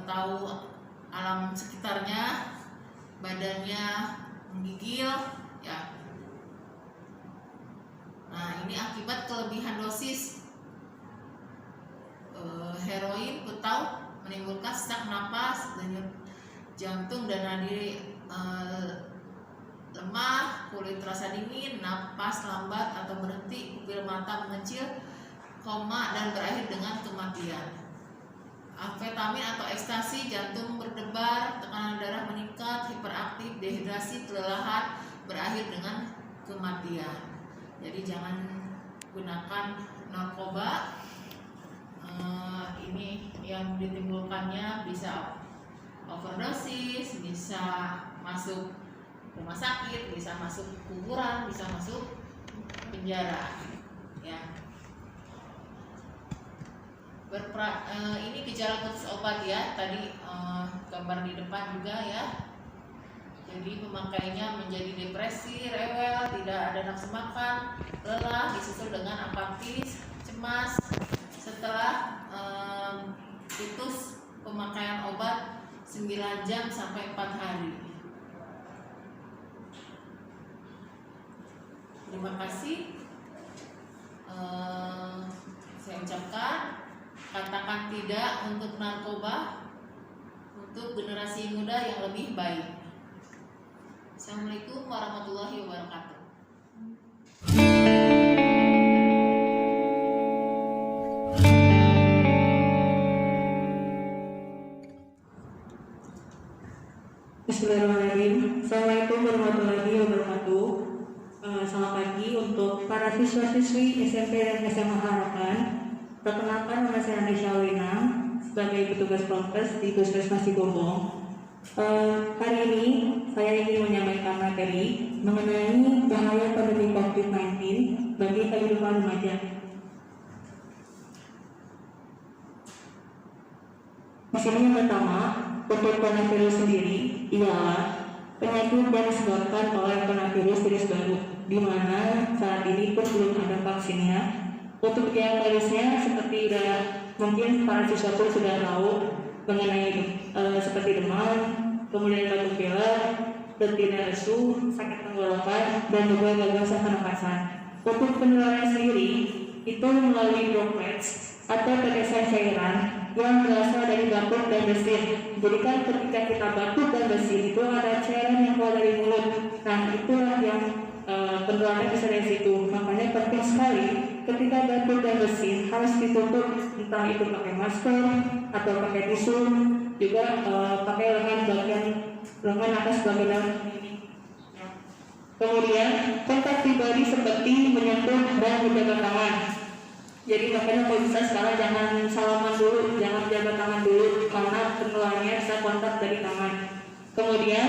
tahu alam sekitarnya, badannya menggigil ya. Nah ini akibat kelebihan dosis heroin, putau, menimbulkan sesak napas, denyut jantung dan nadi lemah, kulit terasa dingin, napas lambat atau berhenti, pupil mata mengecil, koma dan berakhir dengan kematian. Amfetamin atau ekstasi, jantung berdebar, tekanan darah meningkat, hiperaktif, dehidrasi, kelelahan, berakhir dengan kematian. Jadi jangan gunakan narkoba. Ini yang ditimbulkannya bisa overdosis, bisa masuk rumah sakit, bisa masuk kuburan, bisa masuk penjara ya. Ini gejala putus obat ya, tadi gambar di depan juga ya. Jadi pemakainya menjadi depresi, rewel, tidak ada nafsu makan, lelah, disusul dengan apatis, cemas. Setelah siklus pemakaian obat 9 jam sampai 4 hari. Terima kasih. Saya ucapkan, katakan tidak untuk narkoba, untuk generasi muda yang lebih baik. Assalamualaikum warahmatullahi wabarakatuh. Bismillahirrahmanirrahim. Assalamualaikum warahmatullahi wabarakatuh. Selamat pagi untuk para siswa-siswi SMP dan SMA Harapan. Perkenalkan, nama saya Andesya Wenang sebagai petugas prokes di Puskesmas Cigombong. Hari ini saya ingin menyampaikan materi mengenai bahaya pandemi COVID-19 bagi kehidupan remaja. Di sini yang pertama, untuk coronavirus sendiri ialah penyakit yang disebabkan oleh coronavirus virus baru, di mana saat ini pun belum ada vaksinnya. Untuk yang virusnya seperti mungkin para siswa pun sudah tahu mengenai seperti demam, kemudian batuk pilek, betina lesu, sakit tenggorokan, dan juga gangguan pernapasan. Untuk penularan sendiri itu melalui droplets atau tetesan cairan yang berasal dari batuk dan bersin. Jadi kan ketika kita batuk dan bersin itu ada cairan yang keluar dari mulut. Nah itulah yang penularannya bisa dari situ. Makanya penting sekali ketika batuk dan bersin harus ditutup, entah itu pakai masker atau pakai tisu, juga pakai lengan atas bagian dalam ini. Kemudian kontak pribadi seperti menyentuh dan menjaga tangan. Jadi makanya kalau bisa sekarang jangan salaman dulu, jangan jaga tangan dulu karena penularannya bisa kontak dari tangan. Kemudian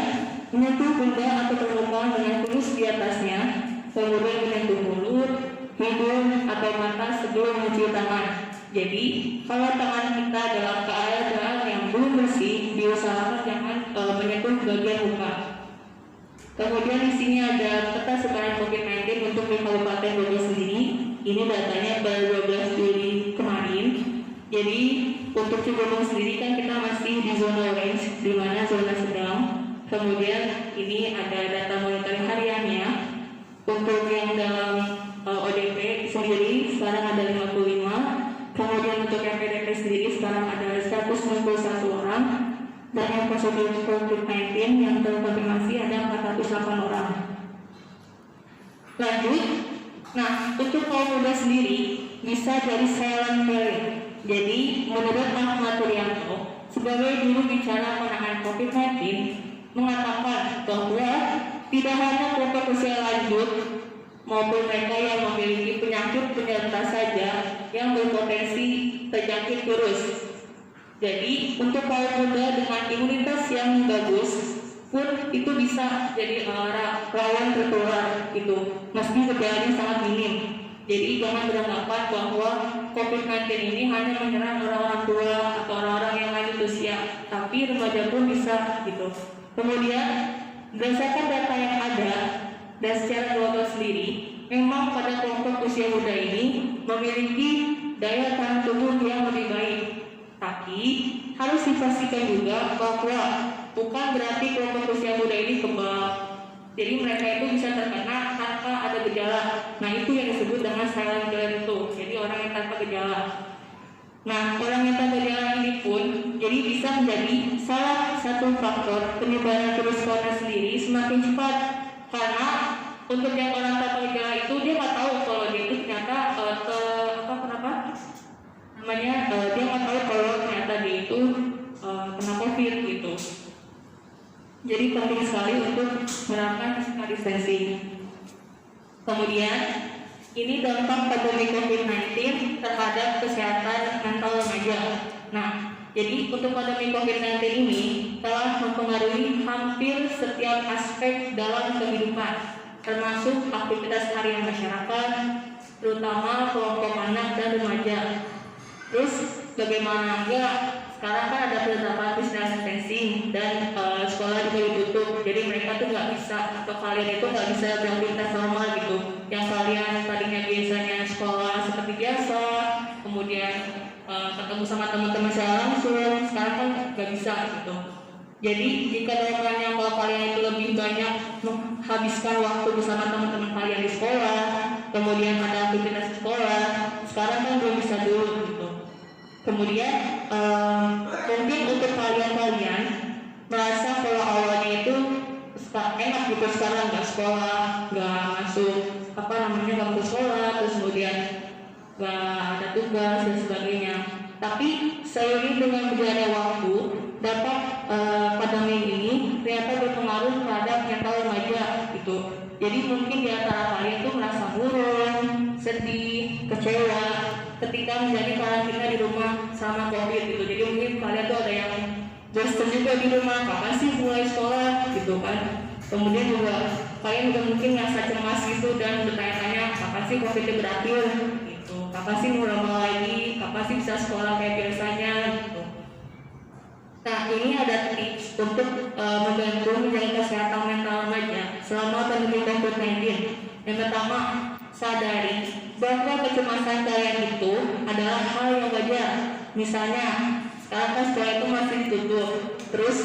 menyentuh benda atau permukaan dengan tulus di atasnya, kemudian menyentuh mulut, hidung atau mata sebelum mencuci tangan. Jadi kalau tangan kita dalam keadaan yang belum bersih, diusahakan jangan menyentuh bagian muka. Kemudian di sini ada peta sebaran COVID-19 untuk di Kabupaten Bogor sendiri. Ini datanya pada 12 Juli kemarin. Jadi untuk Cigombong sendiri kan kita masih di zona orange, di mana zona sedang. Kemudian ini ada data monitoring hariannya. Untuk yang dalam ODP sendiri sekarang ada 55. Kemudian untuk yang PDP sendiri sekarang ada 191 orang. Dan yang positif COVID-19 yang terkonfirmasi ada 408 orang. Lanjut, nah untuk kaum muda sendiri bisa jadi silent killer. Jadi menurut Ahmad Turianto sebagai juru bicara penanganan COVID-19 mengatakan bahwa tidak hanya kelompok usia lanjut maupun mereka yang memiliki penyakit penyerta saja yang berpotensi terjangkit virus. Jadi untuk kaum muda dengan imunitas yang bagus pun itu bisa jadi rawan tertular gitu, meski gejalanya sangat minim. Jadi jangan beranggapan bahwa COVID-19 ini hanya menyerang orang-orang tua atau orang-orang yang lanjut usia, tapi remaja pun bisa gitu. Kemudian berdasarkan data yang ada dan secara global sendiri, memang pada kelompok usia muda ini memiliki daya tahan tubuh yang lebih baik. Tapi harus dipastikan juga bahwa bukan berarti kelompok usia muda ini kebal. Jadi mereka itu bisa terkena tanpa ada gejala. Nah itu yang disebut dengan silent killer itu. Jadi orang yang tanpa gejala. Nah orang yang tanpa gejala ini pun jadi bisa menjadi salah satu faktor penyebaran virus corona sendiri semakin cepat. Karena untuk yang orang tanpa gejala itu dia nggak tahu kalau dia itu ternyata dia nggak tahu kalau ternyata dia itu kena COVID gitu. Jadi penting sekali untuk menerapkan physical distancing. Kemudian ini dampak pandemi COVID-19 terhadap kesehatan mental remaja. Nah, jadi untuk pandemi COVID-19 ini telah mempengaruhi hampir setiap aspek dalam kehidupan, termasuk aktivitas harian masyarakat, terutama kelompok anak dan remaja. Terus bagaimana enggak? Sekarang kan ada penerapan physical distancing dan sekolah juga ditutup. Jadi mereka tuh nggak bisa atau kalian itu nggak bisa beraktivitas normal gitu. Yang kalian tadinya biasanya sekolah seperti biasa, kemudian ketemu sama teman-teman secara langsung, sekarang kan nggak bisa gitu. Jadi jika normalnya kalau kalian itu lebih banyak menghabiskan waktu bersama teman-teman kalian di sekolah, kemudian ada aktivitas di sekolah, sekarang kan belum bisa dulu gitu. Kemudian mungkin untuk kalian merasa kalau awalnya itu enak gitu sekarang nggak sekolah, nggak masuk nggak masuk sekolah, terus kemudian nggak ada tugas dan sebagainya. Tapi seiring dengan berjalannya waktu, dapat pandemi ini ternyata berpengaruh terhadap mental remaja gitu. Jadi mungkin di antara kalian tuh merasa murung, sedih, kecewa ketika menjadi karantina di rumah sama COVID gitu. Jadi mungkin kalian tuh ada yang bosan juga di rumah, kapan sih mulai sekolah gitu kan. Kemudian juga kalian juga mungkin merasa cemas gitu dan bertanya-tanya kapan sih COVID berakhir gitu, kapan sih mulai lagi, kapan sih bisa sekolah kayak biasanya gitu. Nah, ini ada tips untuk membantu menjaga kesehatan mental remaja selama pandemi COVID-19. Yang pertama, sadari bahwa kecemasan kalian itu adalah hal yang wajar. Misalnya, sekarang kan sekolah itu masih ditutup, terus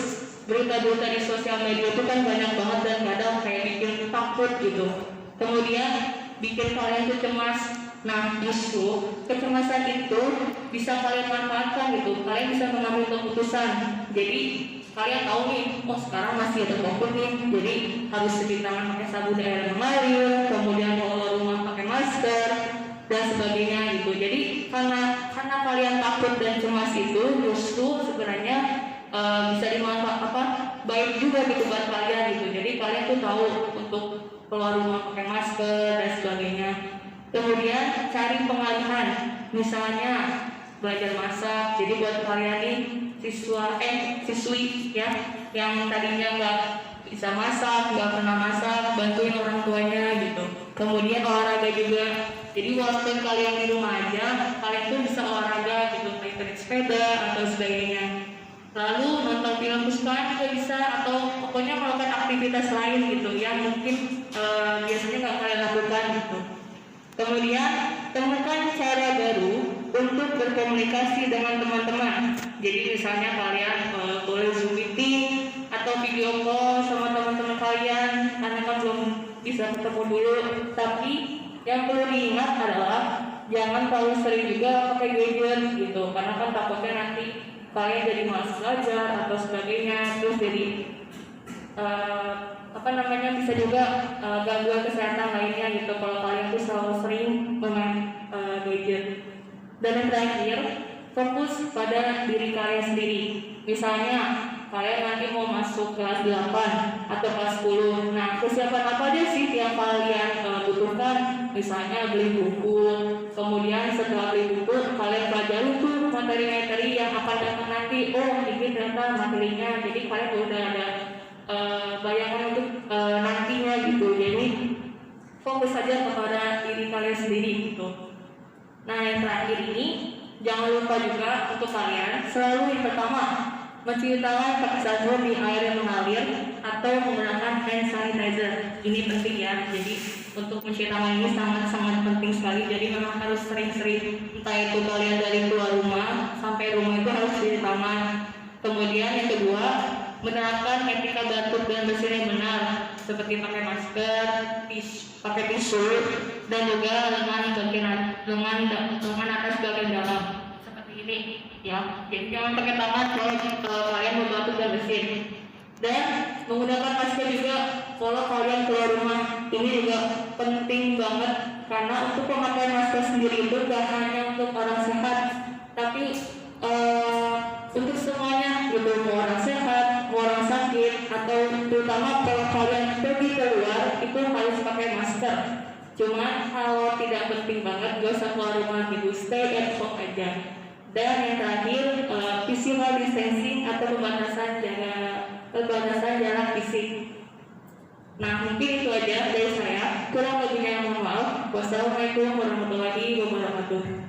berita-berita di sosial media itu kan banyak banget dan kadang kayak bikin takut gitu. Kemudian bikin kalian tuh cemas. Nah, justru kecemasan itu bisa kalian manfaatkan gitu. Kalian bisa mengambil keputusan. Jadi kalian tahu nih, oh sekarang masih ada COVID nih, jadi harus cuci tangan pakai sabun air mengalir, kemudian keluar rumah pakai masker dan sebagainya gitu. Jadi karena kalian takut dan cemas itu, justru sebenarnya bisa dimanfaatkan baik juga gitu buat kalian gitu. Jadi kalian tuh tahu untuk keluar rumah pakai masker dan sebagainya. Kemudian cari pengalihan, misalnya belajar masak. Jadi buat kalian nih siswi ya yang tadinya nggak bisa masak, nggak pernah masak, bantuin orang tuanya gitu. Kemudian olahraga juga. Jadi walaupun kalian di rumah aja, kalian tuh bisa olahraga gitu, naik sepeda atau sebagainya. Lalu nonton film kesukaan juga bisa, atau pokoknya melakukan aktivitas lain gitu yang mungkin biasanya nggak kalian lakukan gitu. Kemudian temukan cara baru untuk berkomunikasi dengan teman-teman. Jadi misalnya kalian boleh Zoom meeting atau video call sama teman-teman kalian, karena kan belum bisa ketemu dulu. Tapi yang perlu diingat adalah jangan terlalu sering juga pakai gadget gitu, karena kan takutnya nanti kalian jadi malas belajar atau sebagainya, terus jadi bisa juga gangguan kesehatan lainnya gitu kalau kalian tuh selalu sering main gadget. Dan yang terakhir, fokus pada diri kalian sendiri. Misalnya kalian nanti mau masuk kelas 8 atau kelas 10. Nah, persiapan apa aja sih yang kalian butuhkan? Misalnya beli buku, kemudian setelah beli buku kalian pelajari tuh materi-materi yang akan datang nanti. Oh, ini ternyata materinya. Jadi kalian udah ada bayangan untuk nantinya gitu. Jadi fokus saja kepada diri kalian sendiri gitu. Nah, yang terakhir ini jangan lupa juga untuk kalian selalu yang pertama mencuci tangan pakai sabun di air yang mengalir atau menggunakan hand sanitizer. Ini penting ya. Jadi untuk mencuci tangan ini sangat penting sekali. Jadi memang harus sering-sering, entah itu kalian dari keluar rumah sampai rumah itu harus cuci tangan. Kemudian yang kedua, menerapkan etika batuk dan bersin yang benar, seperti pakai masker, pakai tisu, dan juga lengan atas bagian dalam seperti ini ya. Jadi jangan pakai tangan kalau kalian mau batuk dan bersin. Dan menggunakan masker juga kalau kalian keluar rumah. Ini juga penting banget, karena untuk pemakaian masker sendiri itu gak hanya untuk orang sehat, tapi untuk semuanya gitu, mau orang sehat, mau orang sakit, atau terutama kalau kalian pergi keluar itu harus pakai masker. Cuma kalau tidak penting banget gak usah keluar rumah gitu, stay at home aja. Dan yang terakhir, physical distancing atau pembatasan jarak fisik. Nah, mungkin itu aja dari saya. Kurang lebihnya mohon maaf. Wassalamualaikum warahmatullahi wabarakatuh.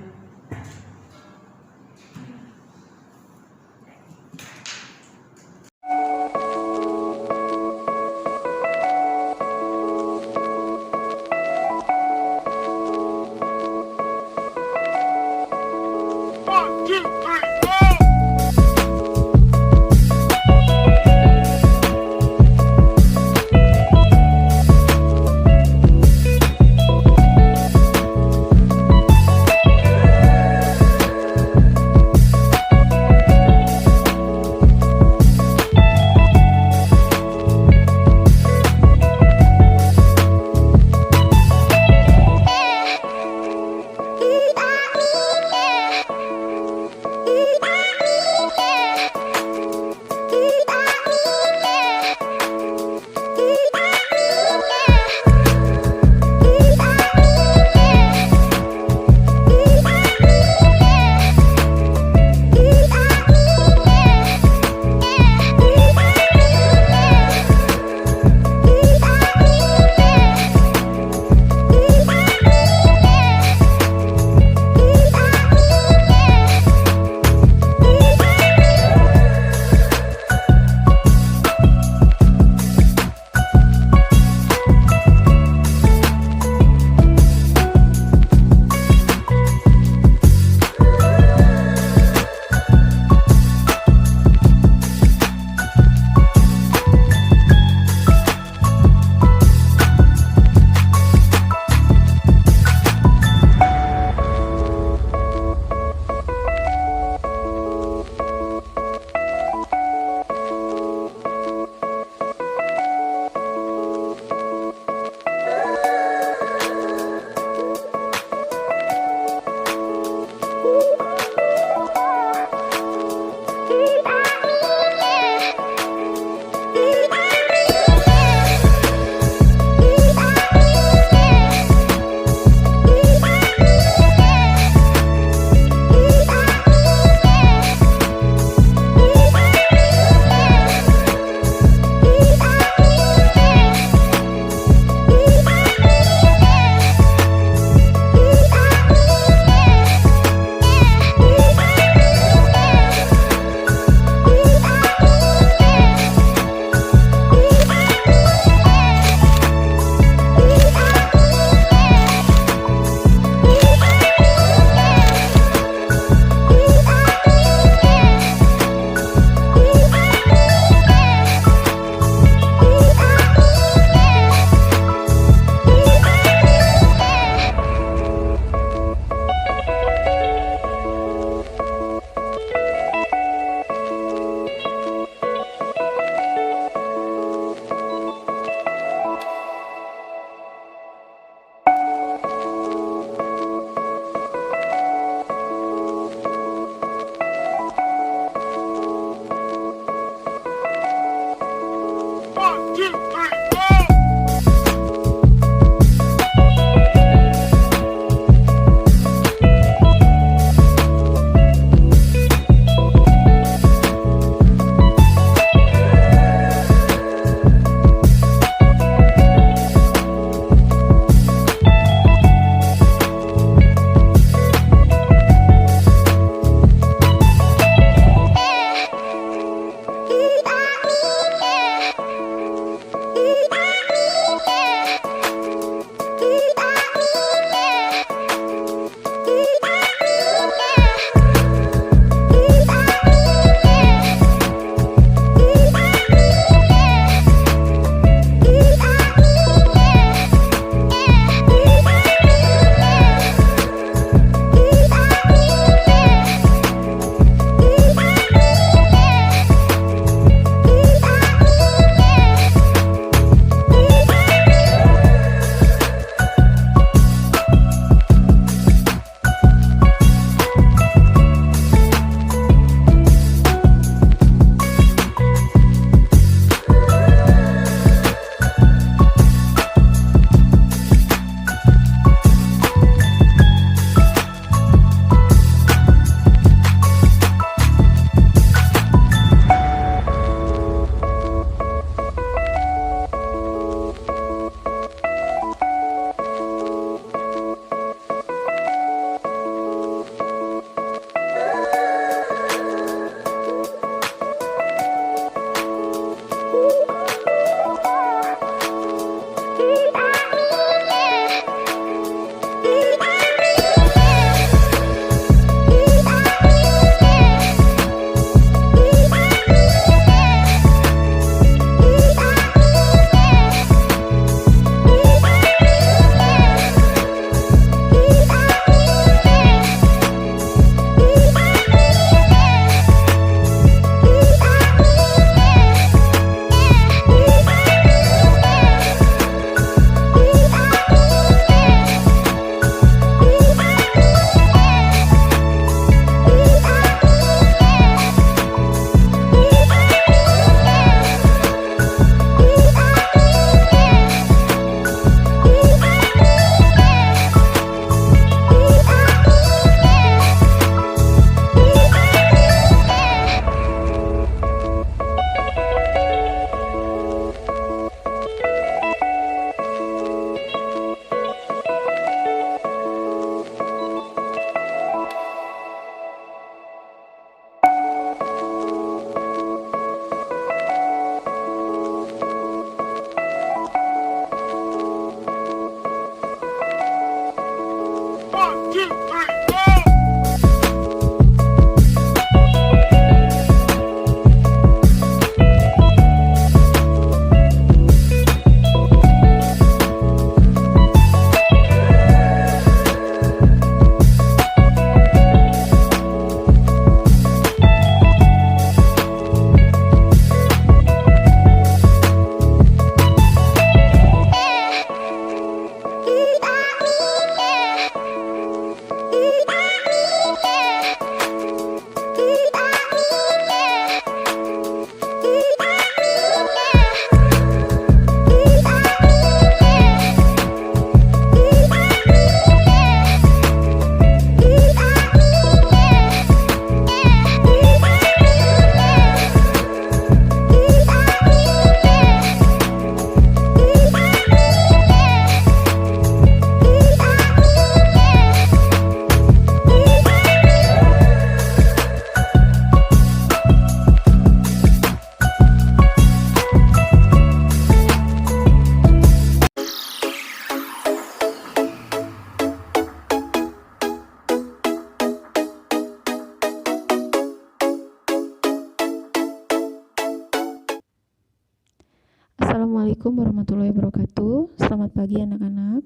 Assalamualaikum warahmatullahi wabarakatuh. Selamat pagi anak-anak.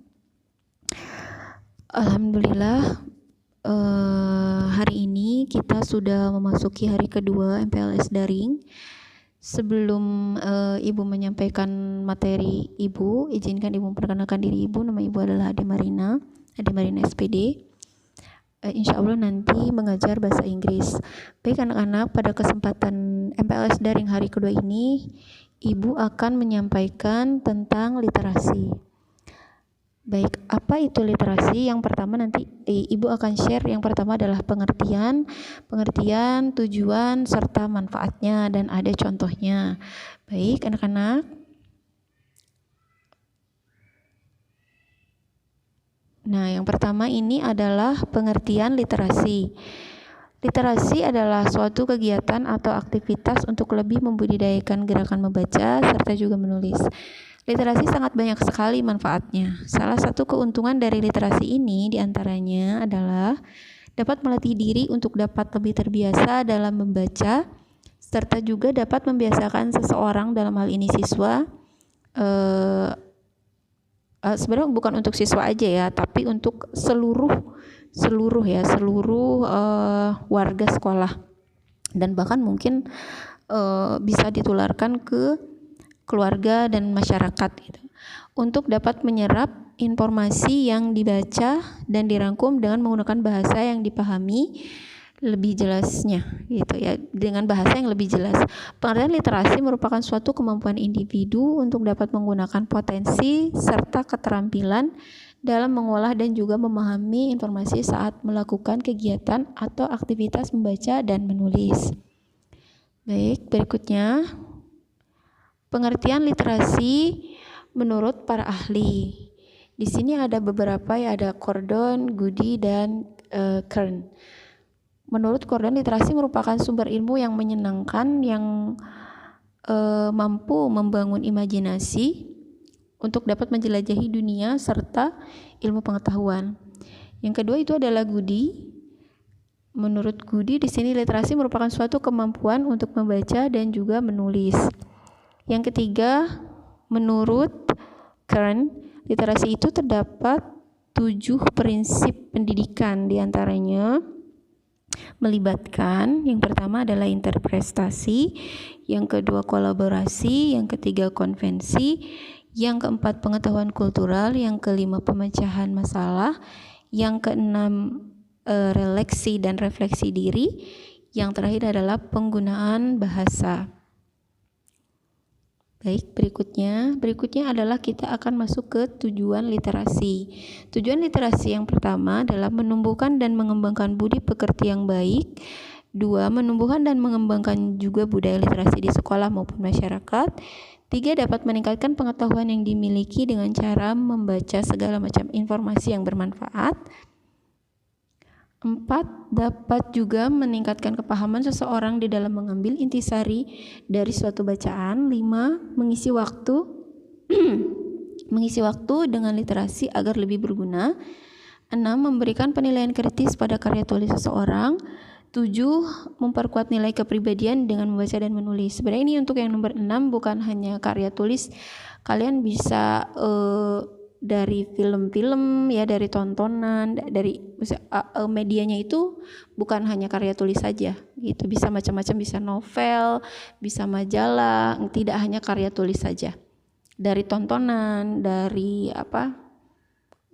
Alhamdulillah, hari ini kita sudah memasuki hari kedua MPLS daring. Sebelum Ibu menyampaikan materi Ibu, izinkan Ibu memperkenalkan diri Ibu. Nama Ibu adalah Ade Marina SPD. Insya Allah nanti mengajar bahasa Inggris. Baik anak-anak, pada kesempatan MPLS daring hari kedua ini, Ibu akan menyampaikan tentang literasi. Baik, apa itu literasi? Yang pertama nanti Ibu akan share. Yang pertama adalah pengertian, tujuan, serta manfaatnya, dan ada contohnya. Baik anak-anak. Nah, yang pertama ini adalah pengertian literasi. Literasi adalah suatu kegiatan atau aktivitas untuk lebih membudidayakan gerakan membaca serta juga menulis. Literasi sangat banyak sekali manfaatnya. Salah satu keuntungan dari literasi ini diantaranya adalah dapat melatih diri untuk dapat lebih terbiasa dalam membaca, serta juga dapat membiasakan seseorang, dalam hal ini siswa, sebenarnya bukan untuk siswa aja ya, tapi untuk seluruh warga sekolah, dan bahkan mungkin bisa ditularkan ke keluarga dan masyarakat gitu, untuk dapat menyerap informasi yang dibaca dan dirangkum dengan menggunakan bahasa yang dipahami lebih jelasnya gitu ya, dengan bahasa yang lebih jelas. Pengertian literasi merupakan suatu kemampuan individu untuk dapat menggunakan potensi serta keterampilan dalam mengolah dan juga memahami informasi saat melakukan kegiatan atau aktivitas membaca dan menulis. Baik, berikutnya pengertian literasi menurut para ahli. Di sini ada beberapa ya, ada Gordon, Goody, dan Kern. Menurut Gordon, literasi merupakan sumber ilmu yang menyenangkan, yang mampu membangun imajinasi untuk dapat menjelajahi dunia serta ilmu pengetahuan. Yang kedua itu adalah Goody. Menurut Goody, di sini literasi merupakan suatu kemampuan untuk membaca dan juga menulis. Yang ketiga, menurut Kern, literasi itu terdapat 7 prinsip pendidikan, diantaranya melibatkan, yang pertama adalah interpretasi, yang kedua kolaborasi, yang ketiga konvensi, yang keempat pengetahuan kultural, yang kelima pemecahan masalah, yang keenam refleksi dan refleksi diri, yang terakhir adalah penggunaan bahasa. Baik, berikutnya adalah kita akan masuk ke tujuan literasi. Tujuan literasi yang pertama adalah menumbuhkan dan mengembangkan budi pekerti yang baik. 2. Menumbuhkan dan mengembangkan juga budaya literasi di sekolah maupun masyarakat. 3. Dapat meningkatkan pengetahuan yang dimiliki dengan cara membaca segala macam informasi yang bermanfaat. 4. Dapat juga meningkatkan kepahaman seseorang di dalam mengambil intisari dari suatu bacaan. 5. Mengisi waktu dengan literasi agar lebih berguna. 6. Memberikan penilaian kritis pada karya tulis seseorang. 7. Memperkuat nilai kepribadian dengan membaca dan menulis. Sebenarnya ini untuk yang nomor 6 bukan hanya karya tulis. Kalian bisa dari film-film ya, dari tontonan, dari medianya itu bukan hanya karya tulis saja gitu, bisa macam-macam, bisa novel, bisa majalah, tidak hanya karya tulis saja, dari tontonan, dari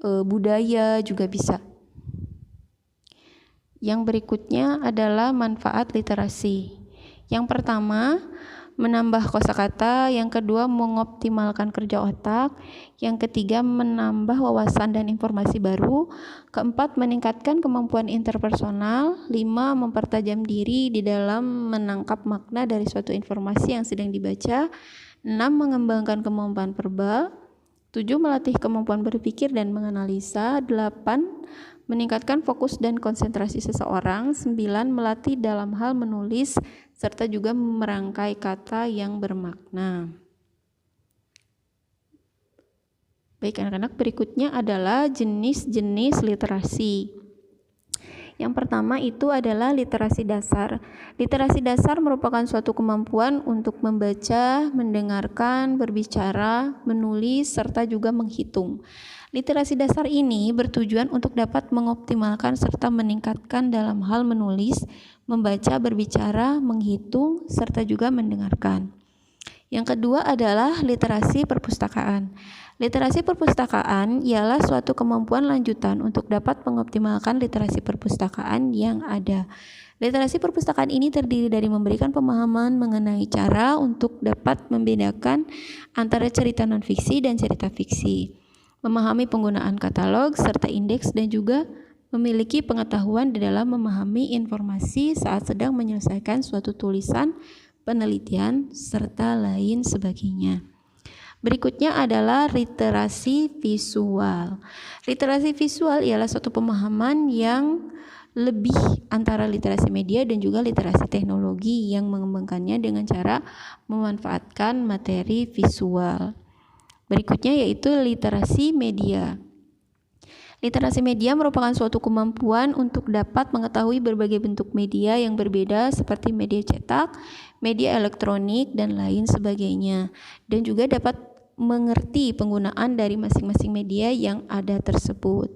budaya juga bisa. Yang berikutnya adalah manfaat literasi. Yang pertama, menambah kosakata. Yang kedua, mengoptimalkan kerja otak. Yang ketiga, menambah wawasan dan informasi baru. Keempat, meningkatkan kemampuan interpersonal. 5. Mempertajam diri di dalam menangkap makna dari suatu informasi yang sedang dibaca. 6. Mengembangkan kemampuan verbal. 7. Melatih kemampuan berpikir dan menganalisa. 8. Meningkatkan fokus dan konsentrasi seseorang. 9. Melatih dalam hal menulis serta juga merangkai kata yang bermakna. Baik anak-anak, berikutnya adalah jenis-jenis literasi. Yang pertama itu adalah literasi dasar. Literasi dasar merupakan suatu kemampuan untuk membaca, mendengarkan, berbicara, menulis, serta juga menghitung. Literasi dasar ini bertujuan untuk dapat mengoptimalkan serta meningkatkan dalam hal menulis, membaca, berbicara, menghitung, serta juga mendengarkan. Yang kedua adalah literasi perpustakaan. Literasi perpustakaan ialah suatu kemampuan lanjutan untuk dapat mengoptimalkan literasi perpustakaan yang ada. Literasi perpustakaan ini terdiri dari memberikan pemahaman mengenai cara untuk dapat membedakan antara cerita non-fiksi dan cerita fiksi, memahami penggunaan katalog serta indeks, dan juga memiliki pengetahuan di dalam memahami informasi saat sedang menyelesaikan suatu tulisan, penelitian, serta lain sebagainya. Berikutnya adalah literasi visual. Literasi visual ialah suatu pemahaman yang lebih antara literasi media dan juga literasi teknologi yang mengembangkannya dengan cara memanfaatkan materi visual. Berikutnya yaitu literasi media. Literasi media merupakan suatu kemampuan untuk dapat mengetahui berbagai bentuk media yang berbeda seperti media cetak, media elektronik, dan lain sebagainya, dan juga dapat mengerti penggunaan dari masing-masing media yang ada tersebut.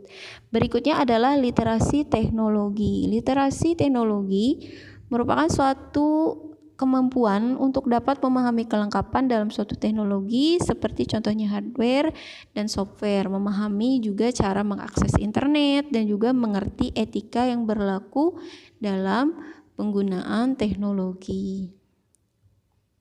Berikutnya adalah literasi teknologi. Literasi teknologi merupakan suatu kemampuan untuk dapat memahami kelengkapan dalam suatu teknologi seperti contohnya hardware dan software, memahami juga cara mengakses internet, dan juga mengerti etika yang berlaku dalam penggunaan teknologi.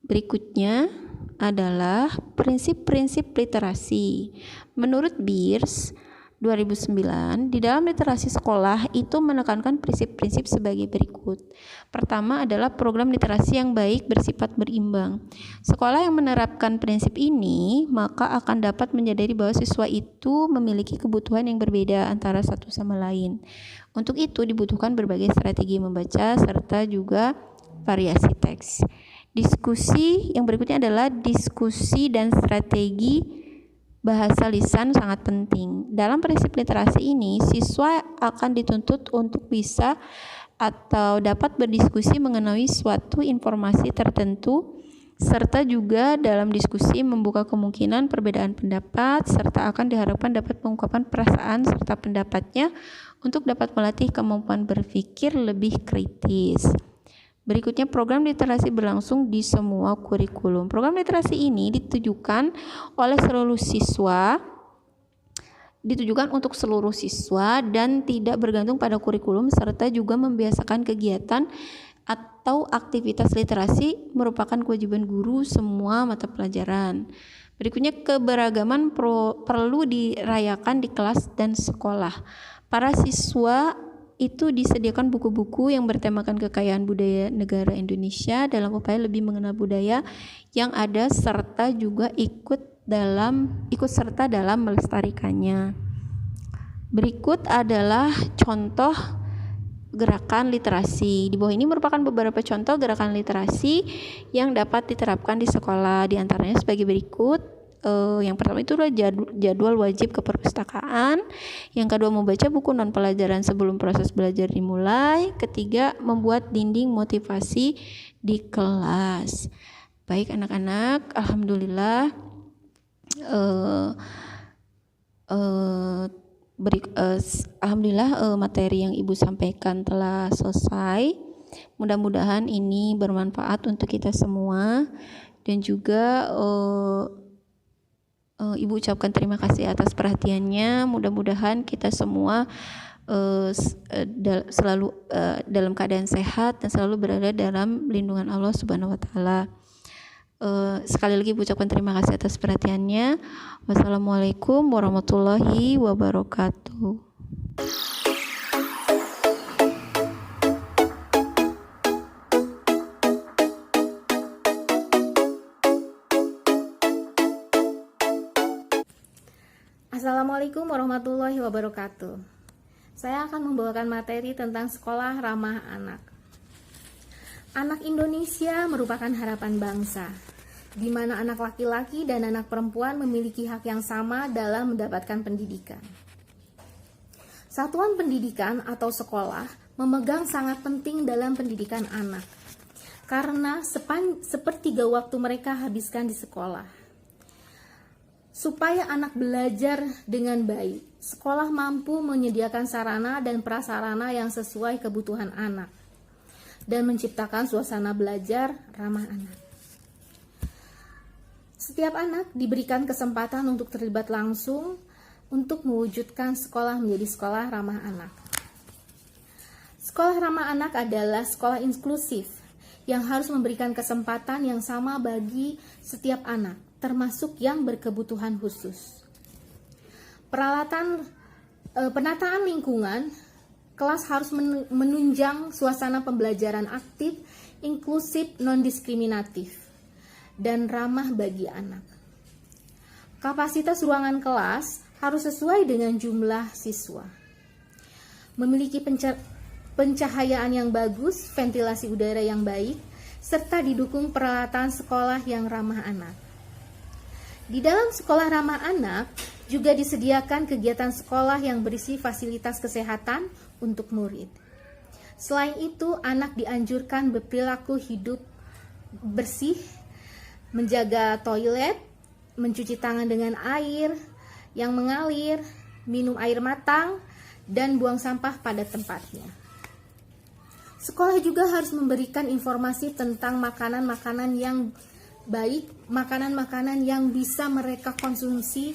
Berikutnya adalah prinsip-prinsip literasi. Menurut Beers 2009, di dalam literasi sekolah itu menekankan prinsip-prinsip sebagai berikut. Pertama adalah program literasi yang baik bersifat berimbang. Sekolah yang menerapkan prinsip ini maka akan dapat menyadari bahwa siswa itu memiliki kebutuhan yang berbeda antara satu sama lain. Untuk itu dibutuhkan berbagai strategi membaca serta juga variasi teks. Diskusi yang berikutnya adalah diskusi dan strategi bahasa lisan sangat penting. Dalam prinsip literasi ini, siswa akan dituntut untuk bisa atau dapat berdiskusi mengenai suatu informasi tertentu, serta juga dalam diskusi membuka kemungkinan perbedaan pendapat, serta akan diharapkan dapat mengungkapkan perasaan serta pendapatnya untuk dapat melatih kemampuan berpikir lebih kritis. Berikutnya, program literasi berlangsung di semua kurikulum. Program literasi ini ditujukan untuk seluruh siswa dan tidak bergantung pada kurikulum, serta juga membiasakan kegiatan atau aktivitas literasi merupakan kewajiban guru semua mata pelajaran. Berikutnya, keberagaman perlu dirayakan di kelas dan sekolah. Para siswa itu disediakan buku-buku yang bertemakan kekayaan budaya negara Indonesia dalam upaya lebih mengenal budaya yang ada serta juga ikut serta dalam melestarikannya. Berikut adalah contoh gerakan literasi. Di bawah ini merupakan beberapa contoh gerakan literasi yang dapat diterapkan di sekolah. Di antaranya sebagai berikut. Yang pertama itu adalah jadwal wajib ke perpustakaan. Yang kedua, membaca buku non pelajaran sebelum proses belajar dimulai. Ketiga, membuat dinding motivasi di kelas. Baik anak-anak, alhamdulillah materi yang Ibu sampaikan telah selesai. Mudah-mudahan ini bermanfaat untuk kita semua, dan juga Ibu ucapkan terima kasih atas perhatiannya. Mudah-mudahan kita semua selalu dalam keadaan sehat dan selalu berada dalam lindungan Allah Subhanahu wa taala. Sekali lagi Ibu ucapkan terima kasih atas perhatiannya. Wassalamualaikum warahmatullahi wabarakatuh. Assalamualaikum warahmatullahi wabarakatuh. Saya akan membawakan materi tentang sekolah ramah anak. Anak Indonesia merupakan harapan bangsa, di mana anak laki-laki dan anak perempuan memiliki hak yang sama dalam mendapatkan pendidikan. Satuan pendidikan atau sekolah memegang sangat penting dalam pendidikan anak, karena sepertiga waktu mereka habiskan di sekolah. Supaya anak belajar dengan baik, sekolah mampu menyediakan sarana dan prasarana yang sesuai kebutuhan anak dan menciptakan suasana belajar ramah anak. Setiap anak diberikan kesempatan untuk terlibat langsung untuk mewujudkan sekolah menjadi sekolah ramah anak. Sekolah ramah anak adalah sekolah inklusif yang harus memberikan kesempatan yang sama bagi setiap anak, termasuk yang berkebutuhan khusus. Penataan lingkungan kelas harus menunjang suasana pembelajaran aktif, inklusif, non-diskriminatif, dan ramah bagi anak. Kapasitas ruangan kelas harus sesuai dengan jumlah siswa. Memiliki pencahayaan yang bagus, ventilasi udara yang baik, serta didukung peralatan sekolah yang ramah anak. Di dalam sekolah ramah anak juga disediakan kegiatan sekolah yang berisi fasilitas kesehatan untuk murid. Selain itu, anak dianjurkan berperilaku hidup bersih, menjaga toilet, mencuci tangan dengan air yang mengalir, minum air matang, dan buang sampah pada tempatnya. Sekolah juga harus memberikan informasi tentang makanan-makanan yang baik, makanan-makanan yang bisa mereka konsumsi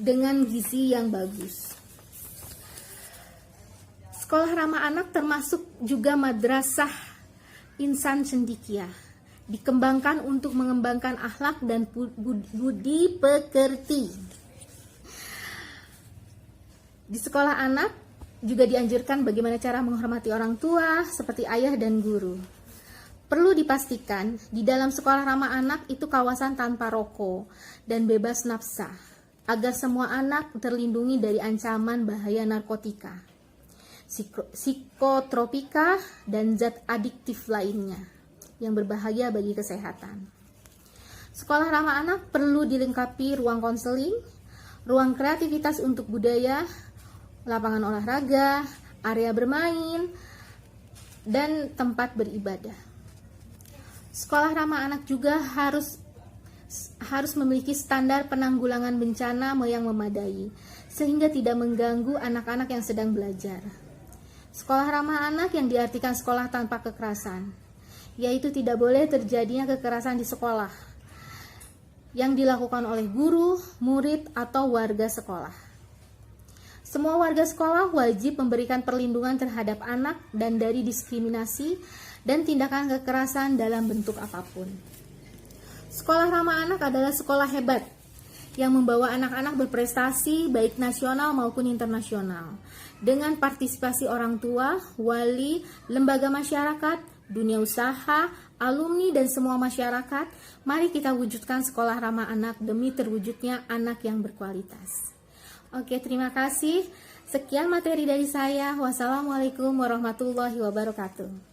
dengan gizi yang bagus. Sekolah ramah anak termasuk juga madrasah insan cendekia, dikembangkan untuk mengembangkan akhlak dan budi pekerti. Di sekolah anak juga dianjurkan bagaimana cara menghormati orang tua seperti ayah dan guru. Perlu dipastikan di dalam sekolah ramah anak itu kawasan tanpa rokok dan bebas nafsa, agar semua anak terlindungi dari ancaman bahaya narkotika, psikotropika, dan zat adiktif lainnya yang berbahaya bagi kesehatan. Sekolah ramah anak perlu dilengkapi ruang konseling, ruang kreativitas untuk budaya, lapangan olahraga, area bermain, dan tempat beribadah. Sekolah ramah anak juga harus memiliki standar penanggulangan bencana yang memadai, sehingga tidak mengganggu anak-anak yang sedang belajar. Sekolah ramah anak yang diartikan sekolah tanpa kekerasan, yaitu tidak boleh terjadinya kekerasan di sekolah yang dilakukan oleh guru, murid, atau warga sekolah. Semua warga sekolah wajib memberikan perlindungan terhadap anak dan dari diskriminasi dan tindakan kekerasan dalam bentuk apapun. Sekolah ramah anak adalah sekolah hebat yang membawa anak-anak berprestasi baik nasional maupun internasional dengan partisipasi orang tua, wali, lembaga masyarakat, dunia usaha, alumni, dan semua masyarakat. Mari kita wujudkan sekolah ramah anak demi terwujudnya anak yang berkualitas. Oke, terima kasih. Sekian materi dari saya. Wassalamualaikum warahmatullahi wabarakatuh.